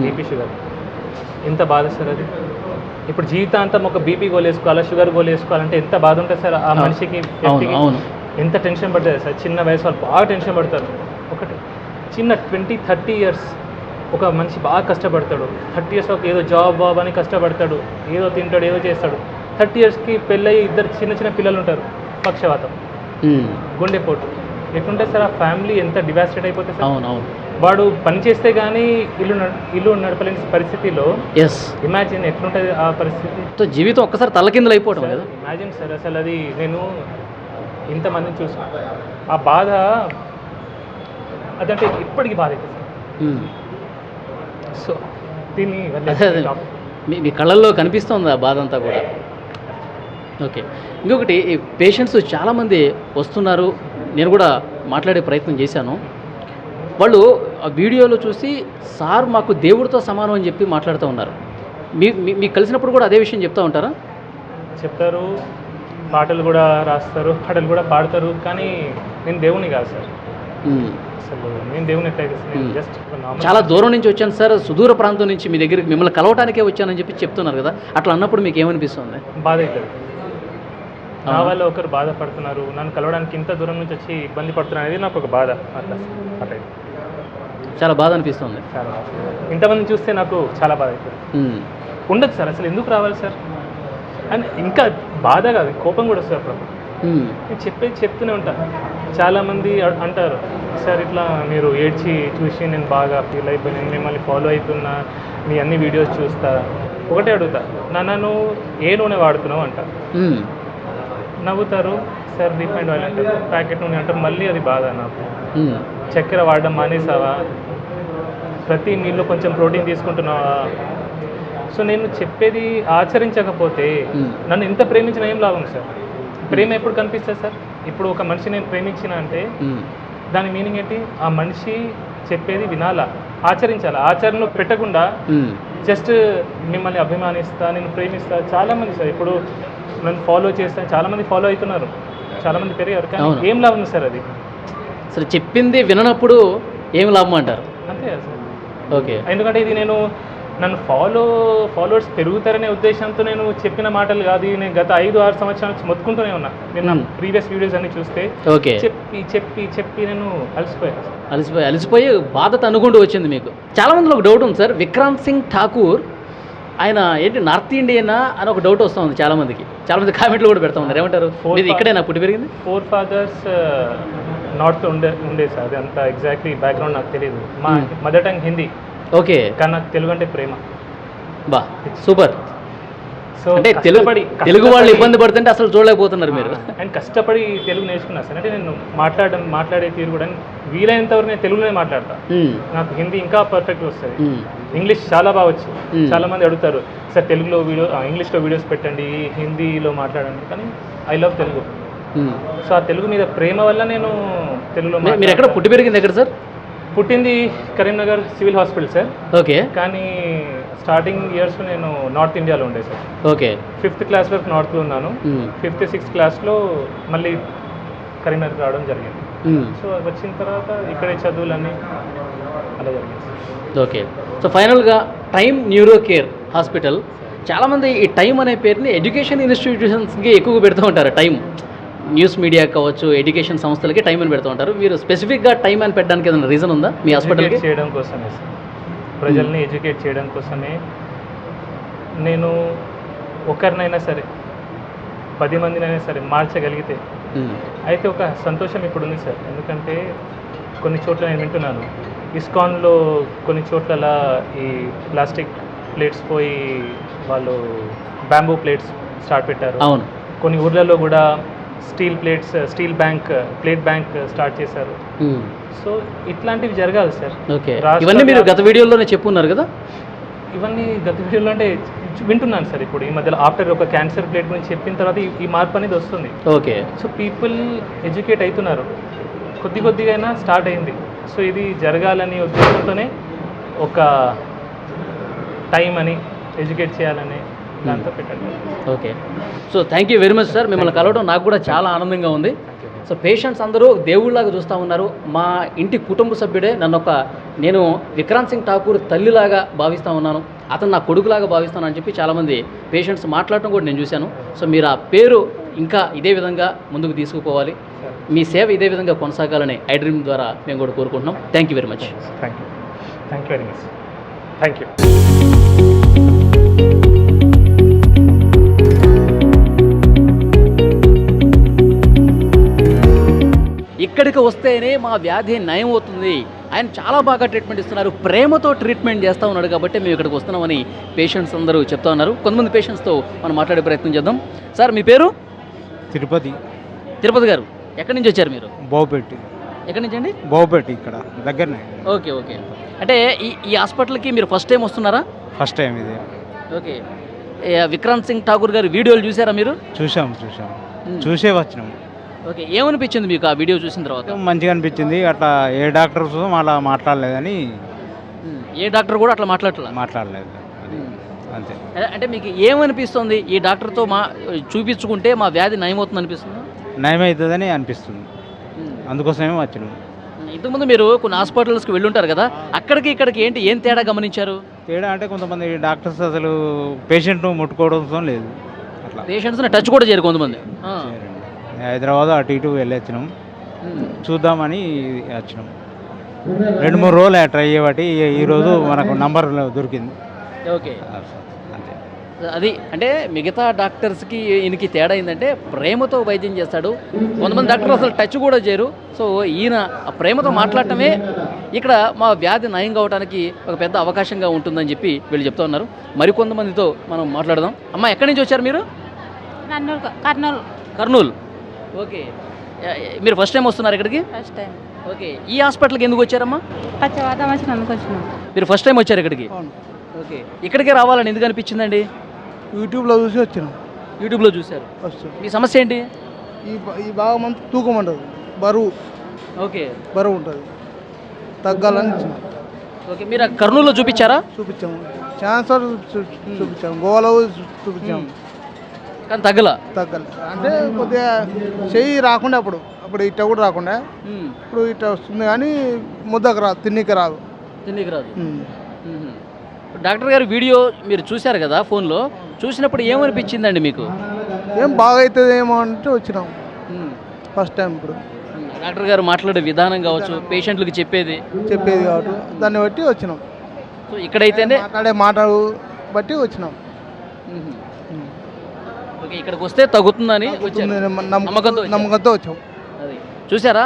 బీపీ, షుగర్ ఎంత బాధ సార్ అది. ఇప్పుడు జీవితాంతం ఒక బీపీ గోల్ వేసుకోవాలా, షుగర్ గోల్ వేసుకోవాలంటే ఎంత బాధ ఉంటుంది సార్ ఆ మనిషికి, ఎంత టెన్షన్ పడుతుంది సార్. చిన్న వయసు వాళ్ళు బాగా టెన్షన్ పడతారు. ఒకటి చిన్న 20-30 ఇయర్స్ ఒక మనిషి బాగా కష్టపడతాడు. 30 ఇయర్స్ ఒక ఏదో జాబ్ అని కష్టపడతాడు, ఏదో తింటాడు, ఏదో చేస్తాడు. 30 ఇయర్స్కి పెళ్ళయి 2 చిన్న పిల్లలు ఉంటారు, పక్షవాతం, గుండెపోటు. ఎట్లుంటే సార్ ఆ ఫ్యామిలీ ఎంత డివాస్టేట్ అయిపోతుంది సార్. వాడు పని చేస్తే కానీ ఇల్లు నడపలేని పరిస్థితిలో ఇమాజిన్ ఎట్లుంటుంది ఆ పరిస్థితి. జీవితం ఒక్కసారి తలకిందులు అయిపోవడం కదా. ఇమాజిన్ సార్, అసలు అది నేను ఇంతమందిని చూసి ఆ బాధ అదంటే ఇప్పటికీ బాధ అవుతుంది సో దీన్ని మీ కళ్ళల్లో కనిపిస్తుంది ఆ బాధ అంతా కూడా. ఓకే, ఇంకొకటి పేషెంట్స్ చాలామంది వస్తున్నారు, నేను కూడా మాట్లాడే ప్రయత్నం చేశాను. వాళ్ళు ఆ వీడియోలో చూసి సార్ మాకు దేవుడితో సమానం అని చెప్పి మాట్లాడుతూ ఉన్నారు. మీకు కలిసినప్పుడు కూడా అదే విషయం చెప్తూ ఉంటారా? చెప్తారు, పాటలు కూడా రాస్తారు, పాటలు కూడా పాడతారు, కానీ నేను దేవుని కాదు సార్. అసలు నేను దేవుని ఎట్లయితే జస్ట్ చాలా దూరం నుంచి వచ్చాను సార్, సుదూర ప్రాంతం నుంచి మీ దగ్గరికి మిమ్మల్ని కలవటానికే వచ్చానని చెప్పి చెప్తున్నారు కదా, అట్లా అన్నప్పుడు మీకు ఏమనిపిస్తుంది? బాధ అవుతుంది. నా వల్ల ఒకరు బాధపడుతున్నారు, నన్ను కలవడానికి ఇంత దూరం నుంచి వచ్చి ఇబ్బంది పడుతున్నారు అనేది నాకు ఒక బాధ. అట్లా అట్లా చాలా బాధ అనిపిస్తుంది. చాలా ఇంతమంది చూస్తే నాకు చాలా బాధ అవుతుంది. ఉండదు సార్, అసలు ఎందుకు రావాలి సార్ అని ఇంకా బాధ కాదు, కోపం కూడా వస్తుంది అప్పుడు. నేను చెప్తూనే ఉంటాను. చాలామంది అంటారు, సార్ ఇట్లా మీరు ఏడ్చి చూసి నేను బాగా ఫీల్ అయిపోయి నేను మిమ్మల్ని ఫాలో అవుతున్నా, మీ అన్ని వీడియోస్ చూస్తా. ఒకటే అడుగుతా, నన్ను ఏ నూనె వాడుతున్నావు అంట. నవ్వుతారు, సార్ రిఫైండ్ ఆయిల్ అంటారు, ప్యాకెట్ నూనె అంటారు. మళ్ళీ అది బాధ నాకు. చక్కెర వాడడం మానేసావా, ప్రతి మీల్లో కొంచెం ప్రోటీన్ తీసుకుంటున్నావా. సో నేను చెప్పేది ఆచరించకపోతే నన్ను ఇంత ప్రేమించిన ఏం లాభం సార్? ప్రేమ ఎప్పుడు కనిపిస్తుంది సార్? ఇప్పుడు ఒక మనిషి నేను ప్రేమించిన అంటే దాని మీనింగ్ ఏంటి? ఆ మనిషి చెప్పేది వినాలా, ఆచరించాలా. ఆచరణలో పెట్టకుండా జస్ట్ మిమ్మల్ని అభిమానిస్తా, నేను ప్రేమిస్తా. చాలామంది సార్ ఇప్పుడు నన్ను ఫాలో చేస్తాను, చాలామంది ఫాలో అవుతున్నారు, చాలామంది పెరిగారు, కానీ ఏం లాభం సార్ అది? అసలు చెప్పింది విననప్పుడు ఏం లాభం అంటారు? అంతే సార్. ఓకే, ఎందుకంటే ఇది నేను నన్ను ఫాలోవర్స్ పెరుగుతారనే ఉద్దేశంతో నేను చెప్పిన మాటలు కాదు. నేను గత 5-6 సంవత్సరాల నుంచి మొత్తుకుంటూనే ఉన్నా. నేను నా ప్రీవియస్ వీడియోస్ అన్ని చూస్తే ఓకే చెప్పి చెప్పి చెప్పి నేను అలసిపోయి బాధ అనుకుంటూ వచ్చింది మీకు. చాలా మందిలో ఒక డౌట్ ఉంది సార్, విక్రాంత్ సింగ్ ఠాకూర్ ఆయన ఏంటి నార్త్ ఇండియనా అని ఒక డౌట్ వస్తుంది చాలామందికి. చాలామంది కామెంట్లు కూడా పెడతా ఉన్నారు, ఏమంటారు? ఇక్కడేనా పుట్టి పెరిగింది? 4 fathers నార్త్ ఉండే సార్. అది అంత ఎగ్జాక్ట్లీ బ్యాక్గ్రౌండ్ నాకు తెలియదు. మా మదర్ టంగ్ హిందీ. ఓకే, కానీ నాకు తెలుగు అంటే ప్రేమ. బా సూపర్. సో అంటే తెలుగు వాళ్ళు ఇబ్బంది పడుతుంటే అసలు చూడలేకపోతున్నారు మీరు. అండ్ కష్టపడి తెలుగు నేర్చుకున్నా సార్. అంటే నేను మాట్లాడే తీరు కూడా వీలైనంత వరకు నేను తెలుగులోనే మాట్లాడతా. నాకు హిందీ ఇంకా పర్ఫెక్ట్గా వస్తుంది. ఇంగ్లీష్ చాలా బాగా వచ్చు. చాలా మంది అడుగుతారు, సార్ తెలుగులో ఇంగ్లీష్లో వీడియోస్ పెట్టండి, హిందీలో మాట్లాడండి, కానీ ఐ లవ్ తెలుగు. సో ఆ తెలుగు మీద ప్రేమ వల్ల నేను తెలుగులో. మీరు ఎక్కడ పుట్టి పెరిగింది ఎక్కడ సార్? పుట్టింది Karimnagar civil hospital sir. Okay, కానీ స్టార్టింగ్ ఇయర్స్లో నేను నార్త్ ఇండియాలో ఉండే సార్. ఓకే, 5th క్లాస్ వరకు నార్త్లో ఉన్నాను. 5th 6th క్లాస్లో మళ్ళీ కరీంనగర్ రావడం జరిగింది. సో వచ్చిన తర్వాత ఇక్కడే చదువులన్నీ అలా జరిగింది. ఓకే, సో ఫైనల్గా టైమ్ న్యూరో కేర్ హాస్పిటల్, చాలామంది ఈ టైం అనే పేరుని ఎడ్యుకేషన్ ఇన్స్టిట్యూషన్స్కి ఎక్కువగా పెడుతూ ఉంటారు. టైం న్యూస్ మీడియా కావచ్చు, ఎడ్యుకేషన్ సంస్థలకి టైం అని పెడుతూ ఉంటారు. మీరు స్పెసిఫిక్గా టైం అని పెట్టడానికి ఏదైనా రీజన్ ఉందా మీ హాస్పిటల్కి? చేయడం కోసమే సార్, ప్రజల్ని ఎడ్యుకేట్ చేయడం కోసమే. నేను ఒకరినైనా సరే 10 మందినైనా సరే మార్చగలిగితే అయితే ఒక సంతోషం ఇప్పుడు ఉంది సార్. ఎందుకంటే కొన్ని చోట్ల నేను వింటున్నాను, ఇస్కాన్లో కొన్ని చోట్ల ఈ ప్లాస్టిక్ ప్లేట్స్ పోయి వాళ్ళు బ్యాంబూ ప్లేట్స్ స్టార్ట్ పెట్టారు. అవును, కొన్ని ఊర్లలో కూడా స్టీల్ ప్లేట్ బ్యాంక్ స్టార్ట్ చేశారు. సో ఇట్లాంటివి జరగాలి సార్. ఓకే, ఇవన్నీ మీరు గత వీడియోలోనే చెప్పున్నారు కదా? ఇవన్నీ గత వీడియోలో అంటే వింటున్నాను సార్. ఇప్పుడు ఈ మధ్యలో ఆఫ్టర్ ఒక క్యాన్సర్ ప్లేట్ గురించి చెప్పిన తర్వాత ఈ మార్పు అనేది వస్తుంది. ఓకే, సో పీపుల్ ఎడ్యుకేట్ అవుతున్నారు, కొద్దిగా అయినా స్టార్ట్ అయింది. సో ఇది జరగాలని ఉద్దేశంతోనే ఒక టైం అని ఎడ్యుకేట్ చేయాలని దాంతో పెట్టండి. Okay, so thank you very much sir. మిమ్మల్ని కలవడం నాకు కూడా చాలా ఆనందంగా ఉంది. సో పేషెంట్స్ అందరూ దేవుళ్ళలాగా చూస్తూ ఉన్నారు. మా ఇంటి కుటుంబ సభ్యుడే. నేను విక్రాంత్ సింగ్ ఠాకూర్ తల్లిలాగా భావిస్తూ ఉన్నాను, అతను నా కొడుకులాగా భావిస్తాను అని చెప్పి చాలామంది పేషెంట్స్ మాట్లాడటం కూడా నేను చూశాను. సో మీరు ఆ పేరు ఇంకా ఇదే విధంగా ముందుకు తీసుకుపోవాలి, మీ సేవ ఇదే విధంగా కొనసాగాలని ఐ డ్రీమ్ ద్వారా మేము కూడా కోరుకుంటున్నాం. Thank you very much. Thank you very much. Thank you. ఇక్కడికి వస్తేనే మా వ్యాధి నయం అవుతుంది, ఆయన చాలా బాగా ట్రీట్మెంట్ ఇస్తున్నారు, ప్రేమతో ట్రీట్మెంట్ చేస్తూ ఉన్నాడు కాబట్టి మేము ఇక్కడికి వస్తున్నామని పేషెంట్స్ అందరూ చెప్తా ఉన్నారు. కొంతమంది పేషెంట్స్తో మనం మాట్లాడే ప్రయత్నం చేద్దాం. సార్ మీ పేరు? తిరుపతి గారు. ఎక్కడి నుంచి వచ్చారు మీరు? బావుపెట్టి. ఎక్కడి నుంచి అండి? బావుపెట్టి ఇక్కడ దగ్గరనే. Okay okay. అంటే ఈ హాస్పిటల్కి మీరు ఫస్ట్ టైం వస్తున్నారా? ఫస్ట్ టైం ఇది. ఓకే. విక్రాంత్ సింగ్ ఠాకూర్ గారి వీడియోలు చూసారా మీరు? చూసాం చూసే వచ్చినాం. ఓకే. ఏమనిపించింది మీకు ఆ వీడియో చూసిన తర్వాత? మంచిగా అనిపించింది. అట్లా ఏ డాక్టర్స్ అలా మాట్లాడలేదని. ఏ డాక్టర్ కూడా అట్లా మాట్లాడలేదు అది అంతే. అంటే మీకు ఏమనిపిస్తుంది ఈ డాక్టర్తో చూపించుకుంటే మా వ్యాధి నయమవుతుంది అనిపిస్తుంది? నయమవుతుందని అనిపిస్తుంది, అందుకోసమే వచ్చినాం. ఇంతకుముందు మీరు కొన్ని హాస్పిటల్స్కి వెళ్ళుంటారు కదా, అక్కడికి ఇక్కడికి ఏం తేడా గమనించారు? తేడా అంటే కొంతమంది డాక్టర్స్ అసలు పేషెంట్ను ముట్టుకోవడం లేదు. అట్లా పేషెంట్స్ని టచ్ కూడా చేయరు కొంతమంది. హైదరాబాద్ అటు ఇటు వెళ్ళొచ్చినాం, చూద్దామని వచ్చినాం. 2-3 రోజులు ట్రై చేయబట్టి ఈరోజు మనకు నంబర్ దొరికింది. ఓకే. అంతే. అది అంటే మిగతా డాక్టర్స్కి ఈయనకి తేడా ఏంటంటే ప్రేమతో వైద్యం చేస్తాడు. కొంతమంది డాక్టర్లు అసలు టచ్ కూడా చేయరు. సో ఈయన ఆ ప్రేమతో మాట్లాడటమే ఇక్కడ మా వ్యాధి నయం కావడానికి ఒక పెద్ద అవకాశంగా ఉంటుందని చెప్పి వీళ్ళు చెప్తూ ఉన్నారు. మరికొంతమందితో మనం మాట్లాడదాం. అమ్మ, ఎక్కడి నుంచి వచ్చారు మీరు? కర్నూలు. ఓకే. మీరు ఫస్ట్ టైం వస్తున్నారు ఇక్కడికి? First time. ఓకే. ఈ హాస్పిటల్కి ఎందుకు వచ్చారమ్మా? పచ్చవాతం వచ్చినందుకు వచ్చినాం. మీరు ఫస్ట్ టైం వచ్చారు ఇక్కడికి? ఓకే. ఇక్కడికే రావాలని ఎందుకు అనిపించిందండి? యూట్యూబ్లో చూసి వచ్చినాం. యూట్యూబ్లో చూశారు. మీ సమస్య ఏంటి? ఈ భాగం అంతా తూకం ఉంటుంది, బరువు. ఓకే. బరువు ఉంటుంది, తగ్గాలని ఓకే. మీరు కర్నూలులో చూపించారా? చూపించాము, ఛాన్సర్ చూపించాము, గోవాలో చూపించాము, కానీ తగ్గల. తగ్గాలి అంటే కొద్దిగా చెయ్యి రాకుండా అప్పుడు ఇట్ట కూడా రాకుండా ఇప్పుడు ఇట్ట వస్తుంది, కానీ ముద్దకు రాదు, తిన్నికి రాదు. డాక్టర్ గారు వీడియో మీరు చూశారు కదా ఫోన్లో, చూసినప్పుడు ఏమనిపించిందండి మీకు? ఏం బాగా అవుతుంది ఏమో అంటే వచ్చినాం ఫస్ట్ టైం. ఇప్పుడు డాక్టర్ గారు మాట్లాడే విధానం కావచ్చు, పేషెంట్లకు చెప్పేది కాబట్టి దాన్ని బట్టి వచ్చినాం. సో ఇక్కడైతేనే మాట్లాడే మాటలు బట్టి వచ్చినాం. ఓకే. ఇక్కడికి వస్తే తగ్గుతుందని నమ్మకంతో వచ్చాం. అది చూసారా,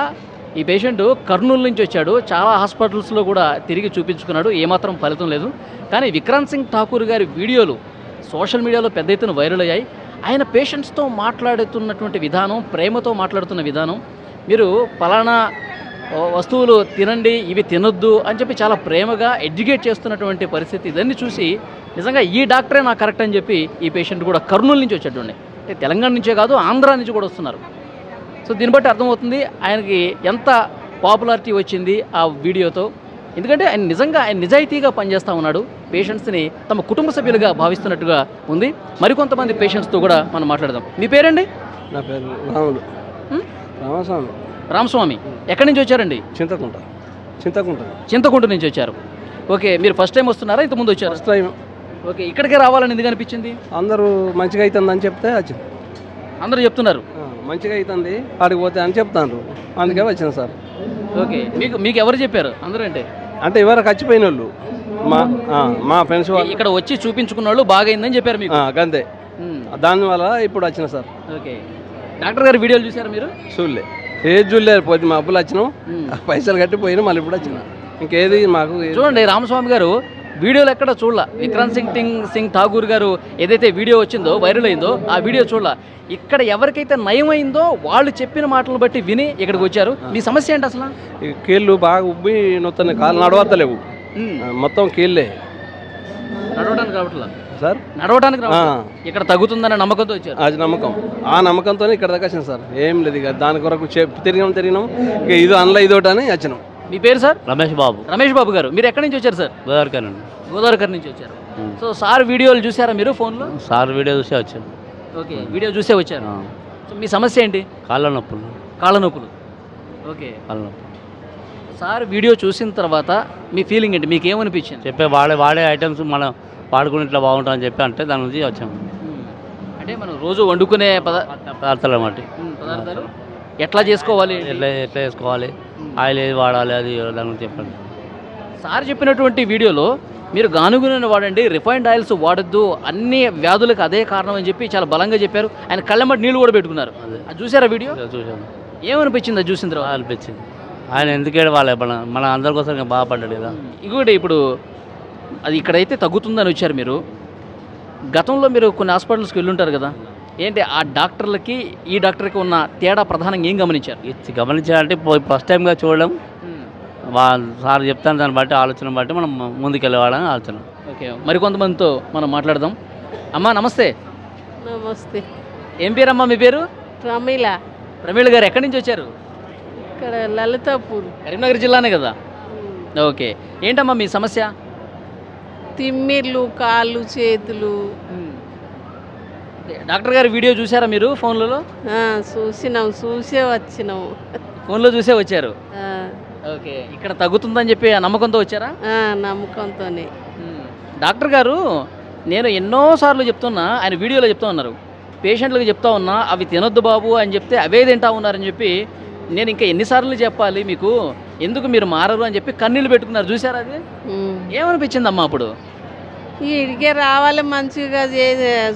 ఈ పేషెంట్ కర్నూలు నుంచి వచ్చాడు. చాలా హాస్పిటల్స్లో కూడా తిరిగి చూపించుకున్నాడు, ఏమాత్రం ఫలితం లేదు. కానీ విక్రాంత్ సింగ్ ఠాకూర్ గారి వీడియోలు సోషల్ మీడియాలో పెద్ద ఎత్తున వైరల్ అయ్యాయి. ఆయన పేషెంట్స్తో మాట్లాడుతున్నటువంటి విధానం, ప్రేమతో మాట్లాడుతున్న విధానం, మీరు పలానా వస్తువులు తినండి, ఇవి తినొద్దు అని చెప్పి చాలా ప్రేమగా ఎడ్యుకేట్ చేస్తున్నటువంటి పరిస్థితి. ఇదన్నీ చూసి నిజంగా ఈ డాక్టరే నాకు కరెక్ట్ అని చెప్పి ఈ పేషెంట్ కూడా కర్నూలు నుంచి వచ్చేటండి. అంటే తెలంగాణ నుంచే కాదు, ఆంధ్ర నుంచి కూడా వస్తున్నారు. సో దీన్ని బట్టి అర్థమవుతుంది ఆయనకి ఎంత పాపులారిటీ వచ్చింది ఆ వీడియోతో. ఎందుకంటే ఆయన నిజంగా నిజాయితీగా పనిచేస్తూ ఉన్నాడు, పేషెంట్స్ని తమ కుటుంబ సభ్యులుగా భావిస్తున్నట్టుగా ఉంది. మరికొంతమంది పేషెంట్స్తో కూడా మనం మాట్లాడదాం. మీ పేరండి? నా పేరు రాములు. రామస్వామి. రామస్వామి. ఎక్కడి నుంచి వచ్చారండి? చింతకుంట నుంచి వచ్చారు. ఓకే. మీరు ఫస్ట్ టైం వస్తున్నారా, ఇంతకుముందు వచ్చారు? First time. ఓకే. ఇక్కడికే రావాలని ఎందుకు అనిపించింది? అందరూ మంచిగా అవుతుందని చెప్తే వచ్చింది. అందరూ చెప్తున్నారు మంచిగా అవుతుంది ఆడికి పోతే అని చెప్తాను, అందుకే వచ్చిన సార్. ఓకే. మీకు ఎవరు చెప్పారు? అందరూ అంటే ఎవరికి వచ్చిపోయిన వాళ్ళు మా ఫ్రెండ్స్ వాళ్ళు ఇక్కడ వచ్చి చూపించుకున్న వాళ్ళు బాగైందని చెప్పారు మీకు? అంతే. దానివల్ల ఇప్పుడు వచ్చిన సార్. ఓకే. డాక్టర్ గారి వీడియోలు చూసారా మీరు? చూడలే, ఏది చూడలేదు. పోతే మా అప్పులు వచ్చినాం, పైసలు కట్టిపోయినా మళ్ళీ ఇప్పుడు వచ్చిన. ఇంకేది మాకు చూడండి, రామస్వామి గారు వీడియోలు ఎక్కడ చూడలా. విక్రాంత్ సింగ్ ఠాకూర్ గారు ఏదైతే వీడియో వచ్చిందో, వైరల్ అయిందో, ఆ వీడియో చూడలా. ఇక్కడ ఎవరికైతే నయమైందో వాళ్ళు చెప్పిన మాటలను బట్టి విని ఇక్కడికి వచ్చారు. మీ సమస్య ఏంటి అసలు? కీళ్ళు బాగా ఉబ్బి నొత్తాయి, కాళ్ళు నడవత్తలేవు, మొత్తం కీళ్ళే. నడవడానికి రావట్లా సార్? నడవడానికి ఇక్కడ తగ్గుతుందనే నమ్మకంతో వచ్చారు. అది నమ్మకం, ఆ నమ్మకంతో ఇక్కడ దాకా వచ్చినాం సార్. ఏం లేదు, ఇక దాని కొరకు తిరిగినాం, ఇక ఇది అందులో ఇదోటి అని వచ్చినాం. మీ పేరు సార్? రమేష్ బాబు. రమేష్ బాబు గారు, మీరు ఎక్కడి నుంచి వచ్చారు సార్? గోదావరికర్ నుంచి వచ్చారు. సో సార్ వీడియోలు చూసారా మీరు ఫోన్లో? సార్ వీడియో చూసే వచ్చాను. ఓకే. వీడియో చూసే వచ్చారు. సో మీ సమస్య ఏంటి? కాళ్ళ నొప్పులు. ఓకే. కాళ్ళ నొప్పులు. సార్ వీడియో చూసిన తర్వాత మీ ఫీలింగ్ ఏంటి? మీకు ఏమనిపించింది? చెప్పే వాడే ఐటమ్స్ మనం వాడుకుని ఇట్లా బాగుంటుందని చెప్పి అంటే దాని నుంచి వచ్చాము. అంటే మనం రోజు వండుకునే పదార్థాలు అన్నమాట. పదార్థాలు ఎట్లా చేసుకోవాలి, ఎట్లా చేసుకోవాలి, ఆయిల్ ఏది వాడాలి, అది దాని గురించి చెప్పండి. సార్ చెప్పినటువంటి వీడియోలో మీరు గానుగ నూనె వాడండి, రిఫైన్డ్ ఆయిల్స్ వాడద్దు, అన్ని వ్యాధులకు అదే కారణం అని చెప్పి చాలా బలంగా చెప్పారు. ఆయన కళ్ళెమ్మటి నీళ్ళు కూడా పెట్టుకున్నారు. అది చూసారా వీడియో? చూసాను. ఏమనిపించింది అది చూసిన తర్వాత? అనిపించింది ఆయన ఎందుకు వాళ్ళే మన అందరి కోసం బాగుపడ్డాడు కదా. ఇంకొకటి, ఇప్పుడు అది ఇక్కడైతే తగ్గుతుందని వచ్చారు మీరు. గతంలో మీరు కొన్ని హాస్పిటల్స్కి వెళ్ళుంటారు కదా, ఏంటి ఆ డాక్టర్లకి ఈ డాక్టర్కి ఉన్న తేడా ప్రధానంగా ఏం గమనించారు? ఇది గమనించాలంటే ఫస్ట్ టైంగా చూడడం, సార్ చెప్తాను దాన్ని బట్టి ఆలోచన బట్టి మనం ముందుకెళ్ళేవాళ్ళని ఆలోచన. ఓకే, మరికొంతమందితో మనం మాట్లాడదాం. అమ్మా నమస్తే. నమస్తే. ఏం పేరమ్మా మీ పేరు? ప్రమీల. ప్రమీళ గారు ఎక్కడి నుంచి వచ్చారు? ఇక్కడ లలితాపూర్. కరీంనగర్ జిల్లానే కదా? ఓకే, ఏంటమ్మా మీ సమస్య? తిమ్మిర్లు, కాళ్ళు, చేతులు. డాక్టర్ గారి వీడియో చూసారా మీరు ఫోన్లలో? చూసే వచ్చినాము. ఫోన్లో చూసే వచ్చారు. ఆ, ఓకే, ఇక్కడ తగ్గుతుందని చెప్పి ఆ నమ్మకంతో వచ్చారా? నమ్మకంతోనే. డాక్టర్ గారు నేను ఎన్నోసార్లు చెప్తున్నా, ఆయన వీడియోలో చెప్తా ఉన్నారు, పేషెంట్లకు చెప్తా ఉన్నా అవి తినొద్దు బాబు అని చెప్తే అవే తింటా ఉన్నారని చెప్పి నేను ఇంకా ఎన్నిసార్లు చెప్పాలి మీకు, ఎందుకు మీరు మారరు అని చెప్పి కన్నీళ్ళు పెట్టుకున్నారు. చూసారా అది? ఏమనిపించిందమ్మా అప్పుడు? ఇడికే రావాలి, మంచిగా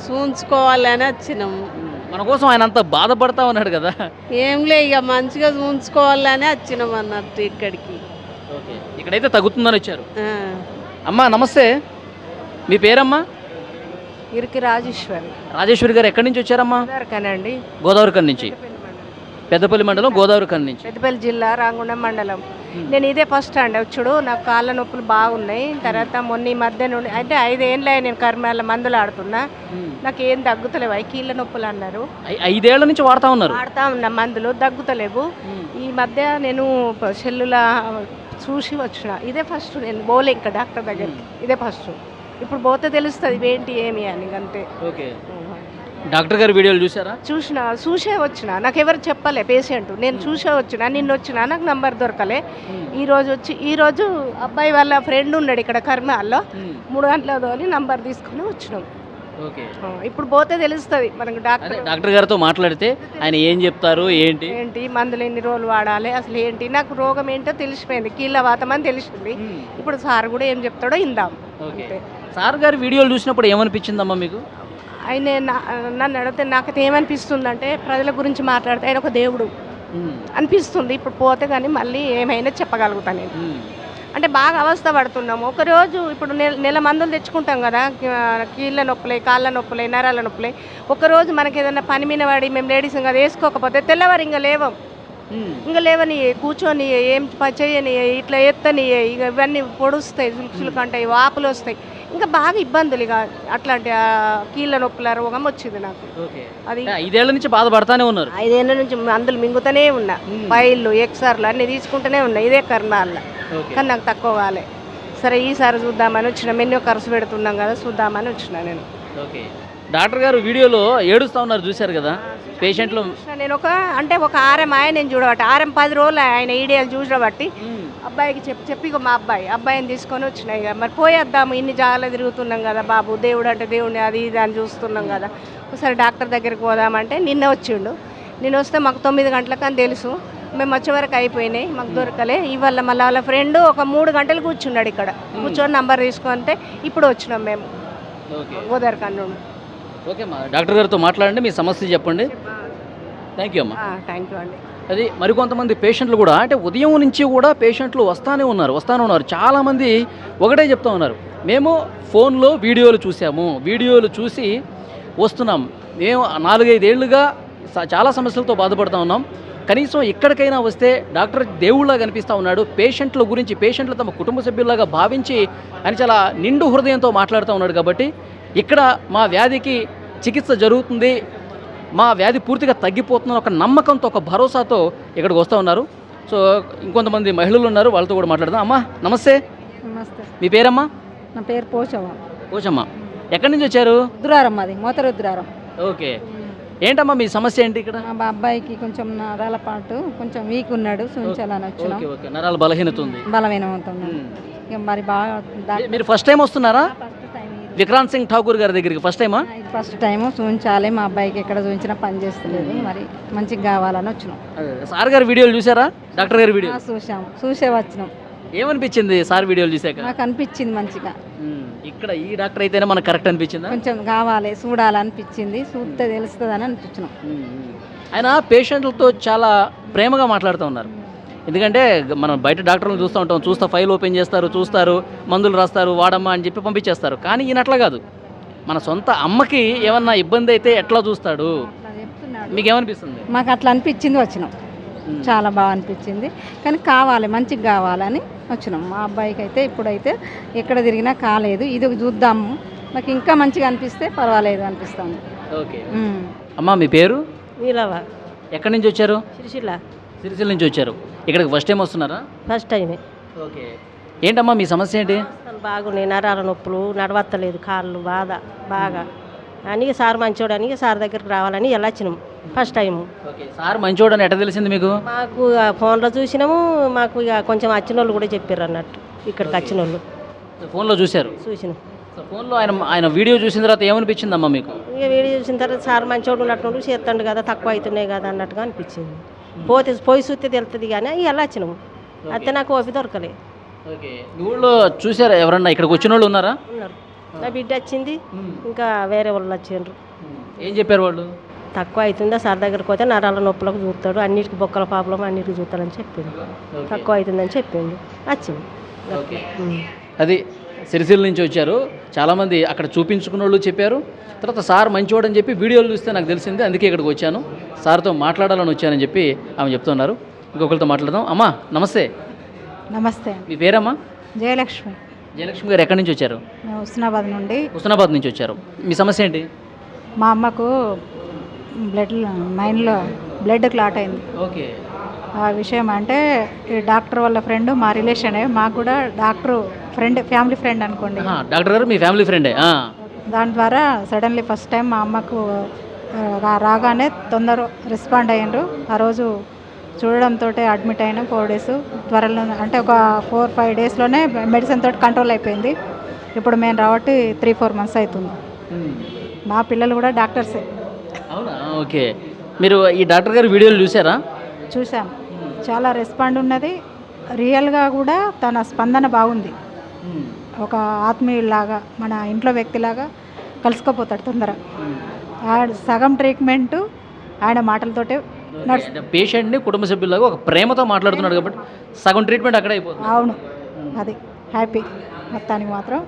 చూంచుకోవాలని వచ్చినాము. మన కోసం ఆయన అంత బాధపడతా ఉన్నాడు కదా. ఏంలే, ఇక మంచిగా చూంచుకోవాలని వచ్చినాం అన్నట్టు ఇక్కడికి. ఓకే, ఇక్కడైతే తగ్గుతుందని వచ్చారు. ఆ. అమ్మా నమస్తే, మీ పేరమ్మా? ఇరికి రాజేశ్వరి. రాజేశ్వరి గారు ఎక్కడి నుంచి వచ్చారమ్మా? కనండి, గోదావరి కన్ నుంచి. పెద్దపల్లి మండలం, గోదావరి కన్ నుంచి. పెద్దపల్లి జిల్లా, రాంగుండం మండలం. నేను ఇదే ఫస్ట్ అండి వచ్చుడు. నాకు కాళ్ళ నొప్పులు బాగున్నాయి. తర్వాత మొన్న ఈ మధ్య నుండి అంటే 5 ఏళ్ళ నేను కర్మాల మందులు ఆడుతున్నా, నాకు ఏం తగ్గుతలేవు. కీళ్ళ నొప్పులు అన్నారు. 5 ఏళ్ల నుంచి వాడుతా ఉన్నారు? వాడుతా ఉన్నా మందులు, తగ్గుతలేవు. ఈ మధ్య నేను సెల్లులా చూసి వచ్చిన. ఇదే ఫస్ట్, నేను పోలే ఇంకా డాక్టర్ దగ్గరికి, ఇదే ఫస్ట్. ఇప్పుడు పోతే తెలుస్తుంది ఇవేంటి ఏమి అని అంతే. ఓకే, డాక్టర్ గారి వీడియోలు చూసారా? చూసే వచ్చిన. నాకు ఎవరు చెప్పలే పేషెంట్, నేను చూసే వచ్చిన. నిన్న వచ్చిన, నాకు నంబర్ దొరకలే. ఈరోజు అబ్బాయి వాళ్ళ ఫ్రెండ్ ఉన్నాడు ఇక్కడ కర్మాల్లో, 3 గంటల తోలి నంబర్ తీసుకుని వచ్చినాం. ఓకే, ఇప్పుడు పోతే తెలుస్తుంది మనకు. డాక్టర్ గారితో మాట్లాడితే ఆయన ఏం చెప్తారు, ఏంటి మందులు ఎన్ని రోజులు వాడాలి, అసలు ఏంటి నాకు రోగం ఏంటో తెలిసిపోయింది. కీళ్ళ వాతం అని తెలిసింది. ఇప్పుడు సార్ కూడా ఏం చెప్తాడో ఇందాం. ఓకే, సార్ గారి వీడియోలు చూసినప్పుడు ఏమనిపించిందమ్మా మీకు? ఆయన నన్ను అడిగితే నాకైతే ఏమనిపిస్తుంది అంటే, ప్రజల గురించి మాట్లాడితే ఆయన ఒక దేవుడు అనిపిస్తుంది. ఇప్పుడు పోతే కానీ మళ్ళీ ఏమైనా చెప్పగలుగుతాను నేను. అంటే బాగా అవస్థ పడుతున్నాము. ఒకరోజు ఇప్పుడు నెల మందులు తెచ్చుకుంటాం కదా, కీళ్ళ నొప్పులే, కాళ్ళ నొప్పులే, నరాల నొప్పులే. ఒకరోజు మనకి ఏదైనా పని మీద పడి మేము లేడీస్ ఇంకా వేసుకోకపోతే తెల్లవారు ఇంకా లేవని, కూర్చొని ఏం చేయని, ఇట్లా ఎత్తని, ఇక ఇవన్నీ పొడుస్తాయి, సులుకంటాయి, వాపులు వస్తాయి, ఇంకా బాగా ఇబ్బందులు. ఇక అట్లాంటి కీళ్ళ నొప్పుల రోగం వచ్చింది నాకు. అది 5 ఏళ్ల నుంచి బాధపడతానే ఉన్నారు. 5 ఏళ్ళ నుంచి మందులు మింగుతూనే ఉన్నా, ఫైళ్ళు, ఎక్స్ఆర్లు అన్నీ తీసుకుంటూనే ఉన్నా ఇదే కర్మాల. కానీ నాకు తక్కువ కాలే. సరే ఈసారి చూద్దామని వచ్చిన. ఎన్నో ఖర్చు పెడుతున్నాం కదా, చూద్దామని వచ్చిన నేను. ఓకే, డాక్టర్ గారు వీడియోలో ఏడుస్తూ ఉన్నారు చూశారు కదా పేషెంట్లు. నేను ఒక ఆరం నేను చూడబట్టి 10 రోజులు ఆయన ఈడియాలు చూడబట్టి అబ్బాయికి చెప్పి మా అబ్బాయిని తీసుకొని వచ్చిన. ఇక మరి పోయేద్దాము, ఇన్ని జాగాలో తిరుగుతున్నాం కదా బాబు, దేవుడు అంటే దేవుడిని అది ఇది అని చూస్తున్నాం కదా, ఒకసారి డాక్టర్ దగ్గరికి పోదామంటే నిన్న వచ్చిండు. నేను వస్తే మాకు 9 గంటలకు అని తెలుసు, మేము వచ్చే వరకు అయిపోయినాయి, మాకు దొరకలే. ఇవాళ మళ్ళీ వాళ్ళ ఫ్రెండ్ ఒక 3 గంటలు కూర్చున్నాడు ఇక్కడ, కూర్చొని నంబర్ తీసుకుంటే ఇప్పుడు వచ్చినాం మేము గోదావరి కన్ను. ఓకే అమ్మా, డాక్టర్ గారితో మాట్లాడండి, మీ సమస్య చెప్పండి. థ్యాంక్ యూ అమ్మా. థ్యాంక్ యూ అండి. అది మరికొంతమంది పేషెంట్లు కూడా అంటే ఉదయం నుంచి కూడా పేషెంట్లు వస్తానే ఉన్నారు. చాలామంది ఒకటే చెప్తా ఉన్నారు, మేము ఫోన్లో వీడియోలు చూసాము, వీడియోలు చూసి వస్తున్నాం, మేము 4-5 ఏళ్ళుగా చాలా సమస్యలతో బాధపడుతూ ఉన్నాం, కనీసం ఎక్కడికైనా వస్తే డాక్టర్ దేవుళ్ళగా కనిపిస్తూ ఉన్నాడు, పేషెంట్ల గురించి పేషెంట్లు తమ కుటుంబ సభ్యుల్లాగా భావించి అని చాలా నిండు హృదయంతో మాట్లాడుతూ ఉన్నాడు. కాబట్టి ఇక్కడ మా వ్యాధికి చికిత్స జరుగుతుంది, మా వ్యాధి పూర్తిగా తగ్గిపోతుందని ఒక నమ్మకంతో, ఒక భరోసాతో ఇక్కడికి వస్తూ ఉన్నారు. సో ఇంకొంతమంది మహిళలు ఉన్నారు, వాళ్ళతో కూడా మాట్లాడదాం. అమ్మా నమస్తే. నమస్తే. మీ పేరమ్మా? నా పేరు పోచమ్మ. పోచమ్మ, ఎక్కడి నుంచి వచ్చారు? రుద్రారం, అది మోతరుద్రారం. ఓకే, ఏంటమ్మా మీ సమస్య ఏంటి ఇక్కడ? మా అబ్బాయికి కొంచెం నరాల పాటు కొంచెం వీక్ ఉన్నాడు, చూపించాలని వచ్చినాం. ఓకే, నరాల బలహీనత ఉంది. బలహీనమవుతున్నాం. ఇక మరి బాగా మీరు ఫస్ట్ టైం వస్తున్నారా? విక్రాంత్ సింగ్ ఠాకూర్ గారి దగ్గరికి ఫస్ట్ టైమా? ఫస్ట్ టైము చూపించాలి, మా అబ్బాయికి ఎక్కడ చూపించినా పని చేస్తలేదు, మరి మంచిగా కావాలని వచ్చినాం. సార్ గారి వీడియోలు చూసారా? డాక్టర్ గారి వీడియో చూసే వచ్చినాం. ఏమనిపించింది సార్ వీడియోలు చూసాక? నాకు అనిపించింది మంచిగా. ఇక్కడ ఈ డాక్టర్ అయితేనే మనకు కరెక్ట్ అనిపించిందా? కొంచెం కావాలి, చూడాలనిపించింది, చూస్తే తెలుస్తుంది అని అనిపించినాం. ఆయన పేషెంట్లతో చాలా ప్రేమగా మాట్లాడుతూ ఉన్నారు. ఎందుకంటే మనం బయట డాక్టర్లను చూస్తూ ఉంటాం, ఫైల్ ఓపెన్ చేస్తారు, చూస్తారు, మందులు రాస్తారు, వాడమ్మా అని చెప్పి పంపించేస్తారు. కానీ ఈయన అట్లా కాదు, మన సొంత అమ్మకి ఏమన్నా ఇబ్బంది అయితే ఎట్లా చూస్తాడు? అట్లా చెప్తున్నాడు. మీకు ఏమనిపిస్తుంది? మాకు అట్లా అనిపించింది, వచ్చినాం. చాలా బాగా అనిపించింది, కానీ కావాలి, మంచిగా కావాలని వచ్చినాం. మా అబ్బాయికి అయితే ఇప్పుడైతే ఎక్కడ తిరిగినా కాలేదు, ఇది చూద్దాము, మాకు ఇంకా మంచిగా అనిపిస్తే పర్వాలేదు అనిపిస్తుంది. ఓకే. అమ్మా మీ పేరు? వీలవా ఎక్కడి నుంచి వచ్చారు? సిరిసిల్ల. సిరిసిల్ల నుంచి వచ్చారు. ఇక్కడికి ఫస్ట్ టైం వస్తున్నారా? ఫస్ట్ టైమే. ఓకే. ఏంటమ్మా మీ సమస్య ఏంటి? అసలు బాగున్నాయి, నరాల నొప్పులు, నడవత్తలేదు, కాళ్ళు బాధ బాగా అని సార్ మంచోడని సార్ దగ్గరికి రావాలని ఎలా వచ్చినాము ఫస్ట్ టైము. ఓకే. సార్ మంచోడని ఎట్ట తెలిసింది మీకు? మాకు ఫోన్లో చూసినాము, మాకు ఇక కొంచెం వచ్చిన వాళ్ళు కూడా చెప్పారు అన్నట్టు, ఇక్కడికి వచ్చిన వాళ్ళు ఫోన్లో చూశారు? చూసినాం. ఫోన్లో ఆయన వీడియో చూసిన తర్వాత ఏమనిపించిందమ్మా మీకు? ఇక వీడియో చూసిన తర్వాత సార్ మంచోడు ఉన్నట్టు చేస్తాడు కదా, తక్కువ అవుతున్నాయి కదా అన్నట్టుగా అనిపించింది. పోయి చూస్తే తెలుస్తుంది కానీ ఎలా వచ్చినాము, అయితే నాకు ఓపి దొరకలే. ఓకే. మీ ఊళ్ళో చూసారా ఎవరన్నా ఇక్కడికి వచ్చిన వాళ్ళు ఉన్నారా? ఉన్నారు. నా బిడ్డ వచ్చింది, ఇంకా వేరే వాళ్ళు వచ్చిండ్రు. ఏం చెప్పారు వాళ్ళు? తక్కువ అవుతుందా సార్ దగ్గరికి పోతే నరాల నొప్పులకు చూస్తాడు, అన్నిటికి బొక్కల ప్రాబ్లం అన్నిటికి చూస్తాడని చెప్పిండు. తక్కువ అవుతుందని చెప్పిండు, వచ్చింది. ఓకే. అది సిరిసిల్ల నుంచి వచ్చారు. చాలామంది అక్కడ చూపించుకున్న వాళ్ళు చెప్పారు. తర్వాత సార్ మంచివాడని చెప్పి వీడియోలు చూస్తే నాకు తెలిసింది, అందుకే ఇక్కడికి వచ్చాను, సార్తో మాట్లాడాలని వచ్చానని చెప్పి ఆమె చెప్తున్నారు. ఇంకొకరితో మాట్లాడదాం. అమ్మా నమస్తే. నమస్తే. మీ పేరమ్మా? జయలక్ష్మి. జయలక్ష్మి గారు ఎక్కడి నుంచి వచ్చారు? మేము హుస్నాబాద్ నుండి. హుస్నాబాద్ నుంచి వచ్చారు. మీ సమస్య ఏంటి? మా అమ్మకు మైండ్లో బ్లడ్ క్లాట్ అయింది. ఓకే. ఆ విషయం అంటే ఈ డాక్టర్ వాళ్ళ ఫ్రెండ్, మా రిలేషనే, మాకు కూడా డాక్టర్ ఫ్రెండ్, ఫ్యామిలీ ఫ్రెండ్ అనుకోండి. డాక్టర్ గారు మీ ఫ్యామిలీ ఫ్రెండే? దాని ద్వారా సడన్లీ ఫస్ట్ టైం మా అమ్మకు రాగానే తొందర రెస్పాండ్ అయ్యిండ్రు. ఆ రోజు చూడడంతో అడ్మిట్ అయిన 4 days త్వరలో, అంటే ఒక 4-5 daysలోనే మెడిసిన్ తోటి కంట్రోల్ అయిపోయింది. ఇప్పుడు మేము రాబట్టి 3-4 months అవుతుంది. మా పిల్లలు కూడా డాక్టర్సే. అవునా? ఓకే. మీరు ఈ డాక్టర్ గారి వీడియోలు చూసారా? చూసాం, చాలా రెస్పాండ్ ఉన్నది. రియల్గా కూడా తన స్పందన బాగుంది. ఒక ఆత్మీయులాగా, మన ఇంట్లో వ్యక్తిలాగా కలిసిపోతాడు తొందర. సగం ట్రీట్మెంట్ ఆయన మాటలతోటే పేషెంట్ని కుటుంబ సభ్యులాగా ఒక ప్రేమతో మాట్లాడుతున్నాడు కాబట్టి సగం ట్రీట్మెంట్ అక్కడే అయిపోతుంది. అవును, అది హ్యాపీ. మొత్తానికి మాత్రం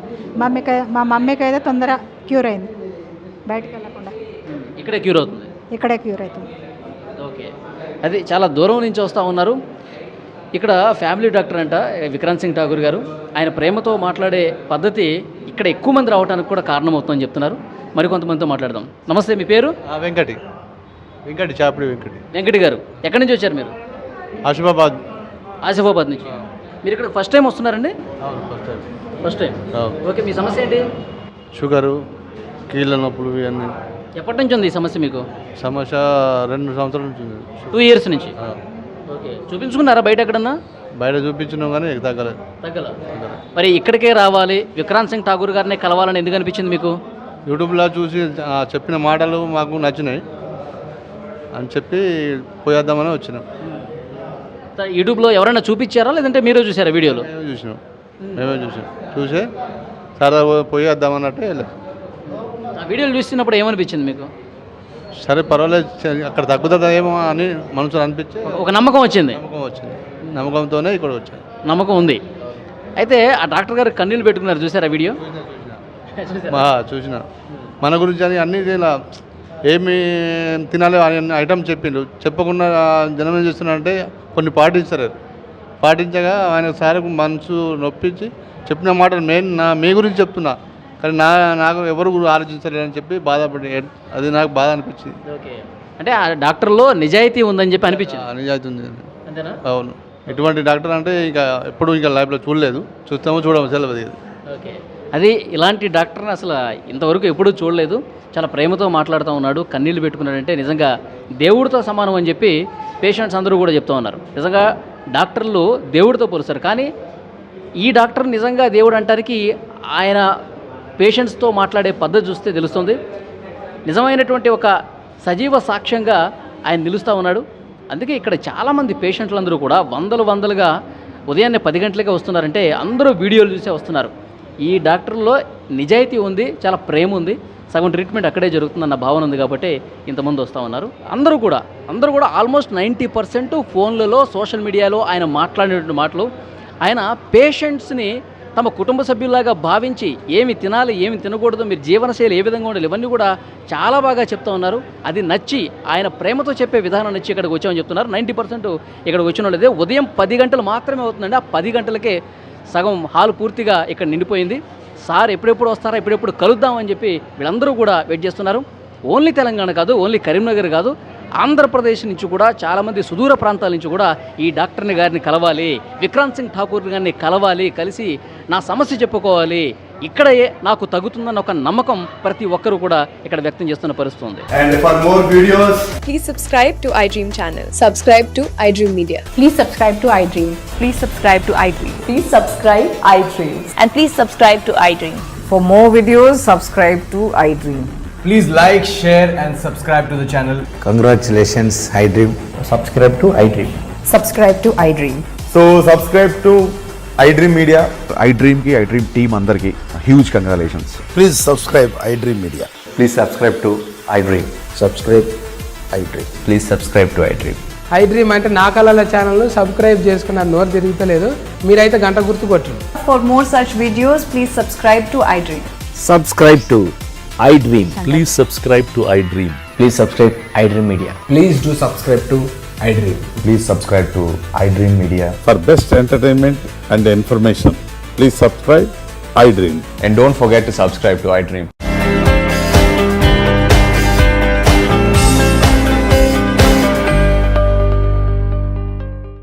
మా మమ్మీకి అయితే తొందర క్యూర్ అయింది, బయటకు వెళ్ళకుండా ఇక్కడే క్యూర్ అవుతుంది. ఇక్కడే క్యూర్ అవుతుంది. ఓకే. అది చాలా దూరం నుంచి వస్తూ ఉన్నారు. ఇక్కడ ఫ్యామిలీ డాక్టర్ అంట విక్రాంత్ సింగ్ ఠాకూర్ గారు. ఆయన ప్రేమతో మాట్లాడే పద్ధతి ఇక్కడ ఎక్కువ మంది రావడానికి కూడా కారణమవుతుందని చెప్తున్నారు. మరికొంతమందితో మాట్లాడదాం. నమస్తే, మీ పేరు? వెంకటి చాపిడి వెంకటి. వెంకటి గారు ఎక్కడి నుంచి వచ్చారు మీరు? ఆసిఫాబాద్ నుంచి. మీరు ఇక్కడ ఫస్ట్ టైం వస్తున్నారండి? First time. ఓకే. మీ సమస్య ఏంటి? షుగరు, కీళ్ళ నొప్పులు ఇవన్నీ. ఎప్పటి నుంచి ఉంది ఈ సమస్య మీకు? సమస్య 2 సంవత్సరాల నుంచి ఉంది. 2 years నుంచి. ఓకే. చూపించుకున్నారా బయట ఎక్కడన్నా? బయట చూపించినాం కానీ తగ్గలేదు. మరి ఇక్కడికే రావాలి, విక్రాంత్ సింగ్ ఠాకూర్ గారిని కలవాలని ఎందుకు అనిపించింది మీకు? యూట్యూబ్లో చూసి చెప్పిన మాటలు మాకు నచ్చినాయి అని చెప్పి పోయేద్దామని వచ్చినాం. యూట్యూబ్లో ఎవరైనా చూపించారా లేదంటే మీరే చూసారా వీడియోలో? మేమే చూసే సరదా పోయేద్దామన్నట్టు వెళ్ళాం. ఆ వీడియోలు చూస్తున్నప్పుడు ఏమనిపించింది మీకు? సరే పర్వాలేదు, అక్కడ తగ్గుతుందేమో అని మనసులో అనిపించి ఒక నమ్మకం వచ్చింది. నమ్మకంతోనే ఇక్కడ వచ్చాను. నమ్మకం ఉంది. అయితే ఆ డాక్టర్ గారు కన్నీళ్ళు పెట్టుకున్నారు, చూసారా వీడియో? చూసిన మన గురించి అని అన్ని ఇలా ఏమి తినాలి అని ఐటమ్ చెప్పిండు. చెప్పకుండా జనం ఏం చేస్తున్నారంటే కొన్ని పాటించగా ఆయన సార్ మనసు నొప్పించి చెప్పిన మాటలు మీ గురించి చెప్తున్నా, కానీ నాకు ఎవరు ఆలోచించలేదని చెప్పి బాధపడి, అది నాకు బాధ అనిపించింది. ఓకే. అంటే ఆ డాక్టర్లో నిజాయితీ ఉందని చెప్పి అనిపించింది. నిజాయితీ ఉంది. అంతేనా? అవును. ఎటువంటి డాక్టర్ అంటే ఎప్పుడు లైఫ్లో చూడలేదు, చూస్తామో చూడము తెలియదు. ఓకే. అది ఇలాంటి డాక్టర్ని అసలు ఇంతవరకు ఎప్పుడూ చూడలేదు. చాలా ప్రేమతో మాట్లాడుతూ ఉన్నాడు, కన్నీళ్ళు పెట్టుకున్నాడంటే నిజంగా దేవుడితో సమానం అని చెప్పి పేషెంట్స్ అందరూ కూడా చెప్తూ ఉన్నారు. నిజంగా డాక్టర్లు దేవుడితో పోలుస్తారు, కానీ ఈ డాక్టర్ నిజంగా దేవుడు అంటానికి ఆయన పేషెంట్స్తో మాట్లాడే పద్ధతి చూస్తే తెలుస్తుంది. నిజమైనటువంటి ఒక సజీవ సాక్ష్యంగా ఆయన నిలుస్తూ ఉన్నాడు. అందుకే ఇక్కడ చాలామంది పేషెంట్లందరూ కూడా వందలుగా ఉదయాన్నే 10 గంటలకే వస్తున్నారంటే అందరూ వీడియోలు చూసే వస్తున్నారు. ఈ డాక్టర్లో నిజాయితీ ఉంది, చాలా ప్రేమ ఉంది, సగం ట్రీట్మెంట్ అక్కడే జరుగుతుందన్న భావన ఉంది కాబట్టి ఇంతమంది వస్తూ ఉన్నారు. అందరూ కూడా ఆల్మోస్ట్ 90% ఫోన్లలో, సోషల్ మీడియాలో ఆయన మాట్లాడినటువంటి మాటలు, ఆయన పేషెంట్స్ని తమ కుటుంబ సభ్యుల్లాగా భావించి ఏమి తినాలి ఏమి తినకూడదు, మీరు జీవనశైలి ఏ విధంగా ఉండాలి, ఇవన్నీ కూడా చాలా బాగా చెప్తూ ఉన్నారు. అది నచ్చి ఆయన ప్రేమతో చెప్పే విధానం నచ్చి ఇక్కడికి వచ్చామని చెప్తున్నారు. 90% ఇక్కడికి వచ్చిన వాళ్ళదే. ఉదయం 10 గంటలు మాత్రమే అవుతుందండి. ఆ 10 గంటలకే సగం హాల్ పూర్తిగా ఇక్కడ నిండిపోయింది. సార్ ఎప్పుడెప్పుడు వస్తారా, ఎప్పుడెప్పుడు కలుద్దామని చెప్పి వీళ్ళందరూ కూడా వెయిట్ చేస్తున్నారు. ఓన్లీ తెలంగాణ కాదు, ఓన్లీ కరీంనగర్ కాదు, ఆంధ్రప్రదేశ్ నుంచి కూడా చాలామంది సుదూర ప్రాంతాల నుంచి కూడా ఈ డాక్టర్ని గారిని కలవాలి, విక్రాంత్ సింగ్ ఠాకూర్ గారిని కలవాలి, కలిసి నా సమస్య చెప్పుకోవాలి, ఇక్కడే నాకు తగ్గుతుందన్న ఒక నమ్మకం ప్రతి ఒక్కరు కూడా ఇక్కడ వ్యక్తం చేస్తున్న పరిస్థితి ఉంది. And for more videos, please subscribe to iDream channel. Subscribe to iDream Media. Please subscribe to iDream. Please subscribe to iDream. Please subscribe iDream. And please subscribe to iDream. For more videos, subscribe to iDream. please like, share and subscribe to the channel. Congratulations, iDream. Subscribe to iDream. Subscribe to iDream. So subscribe to iDream Media. iDream ki iDream team andarki huge congratulations. Please subscribe iDream Media. Please subscribe to iDream. Subscribe iDream. Please subscribe to iDream. iDream అంటే నా కళల ఛానల్ సబ్స్క్రైబ్ చేసుకున్న నోరు తిరుగుతలేదు, మీరైతే గంట గుర్తు కొట్టండి. For more such videos, please subscribe to iDream. Subscribe to iDream. Please subscribe to iDream. Please subscribe iDream Media. Please do subscribe to iDream. Please subscribe to iDream Media. For best entertainment and information, please subscribe iDream. And don't forget to subscribe to iDream.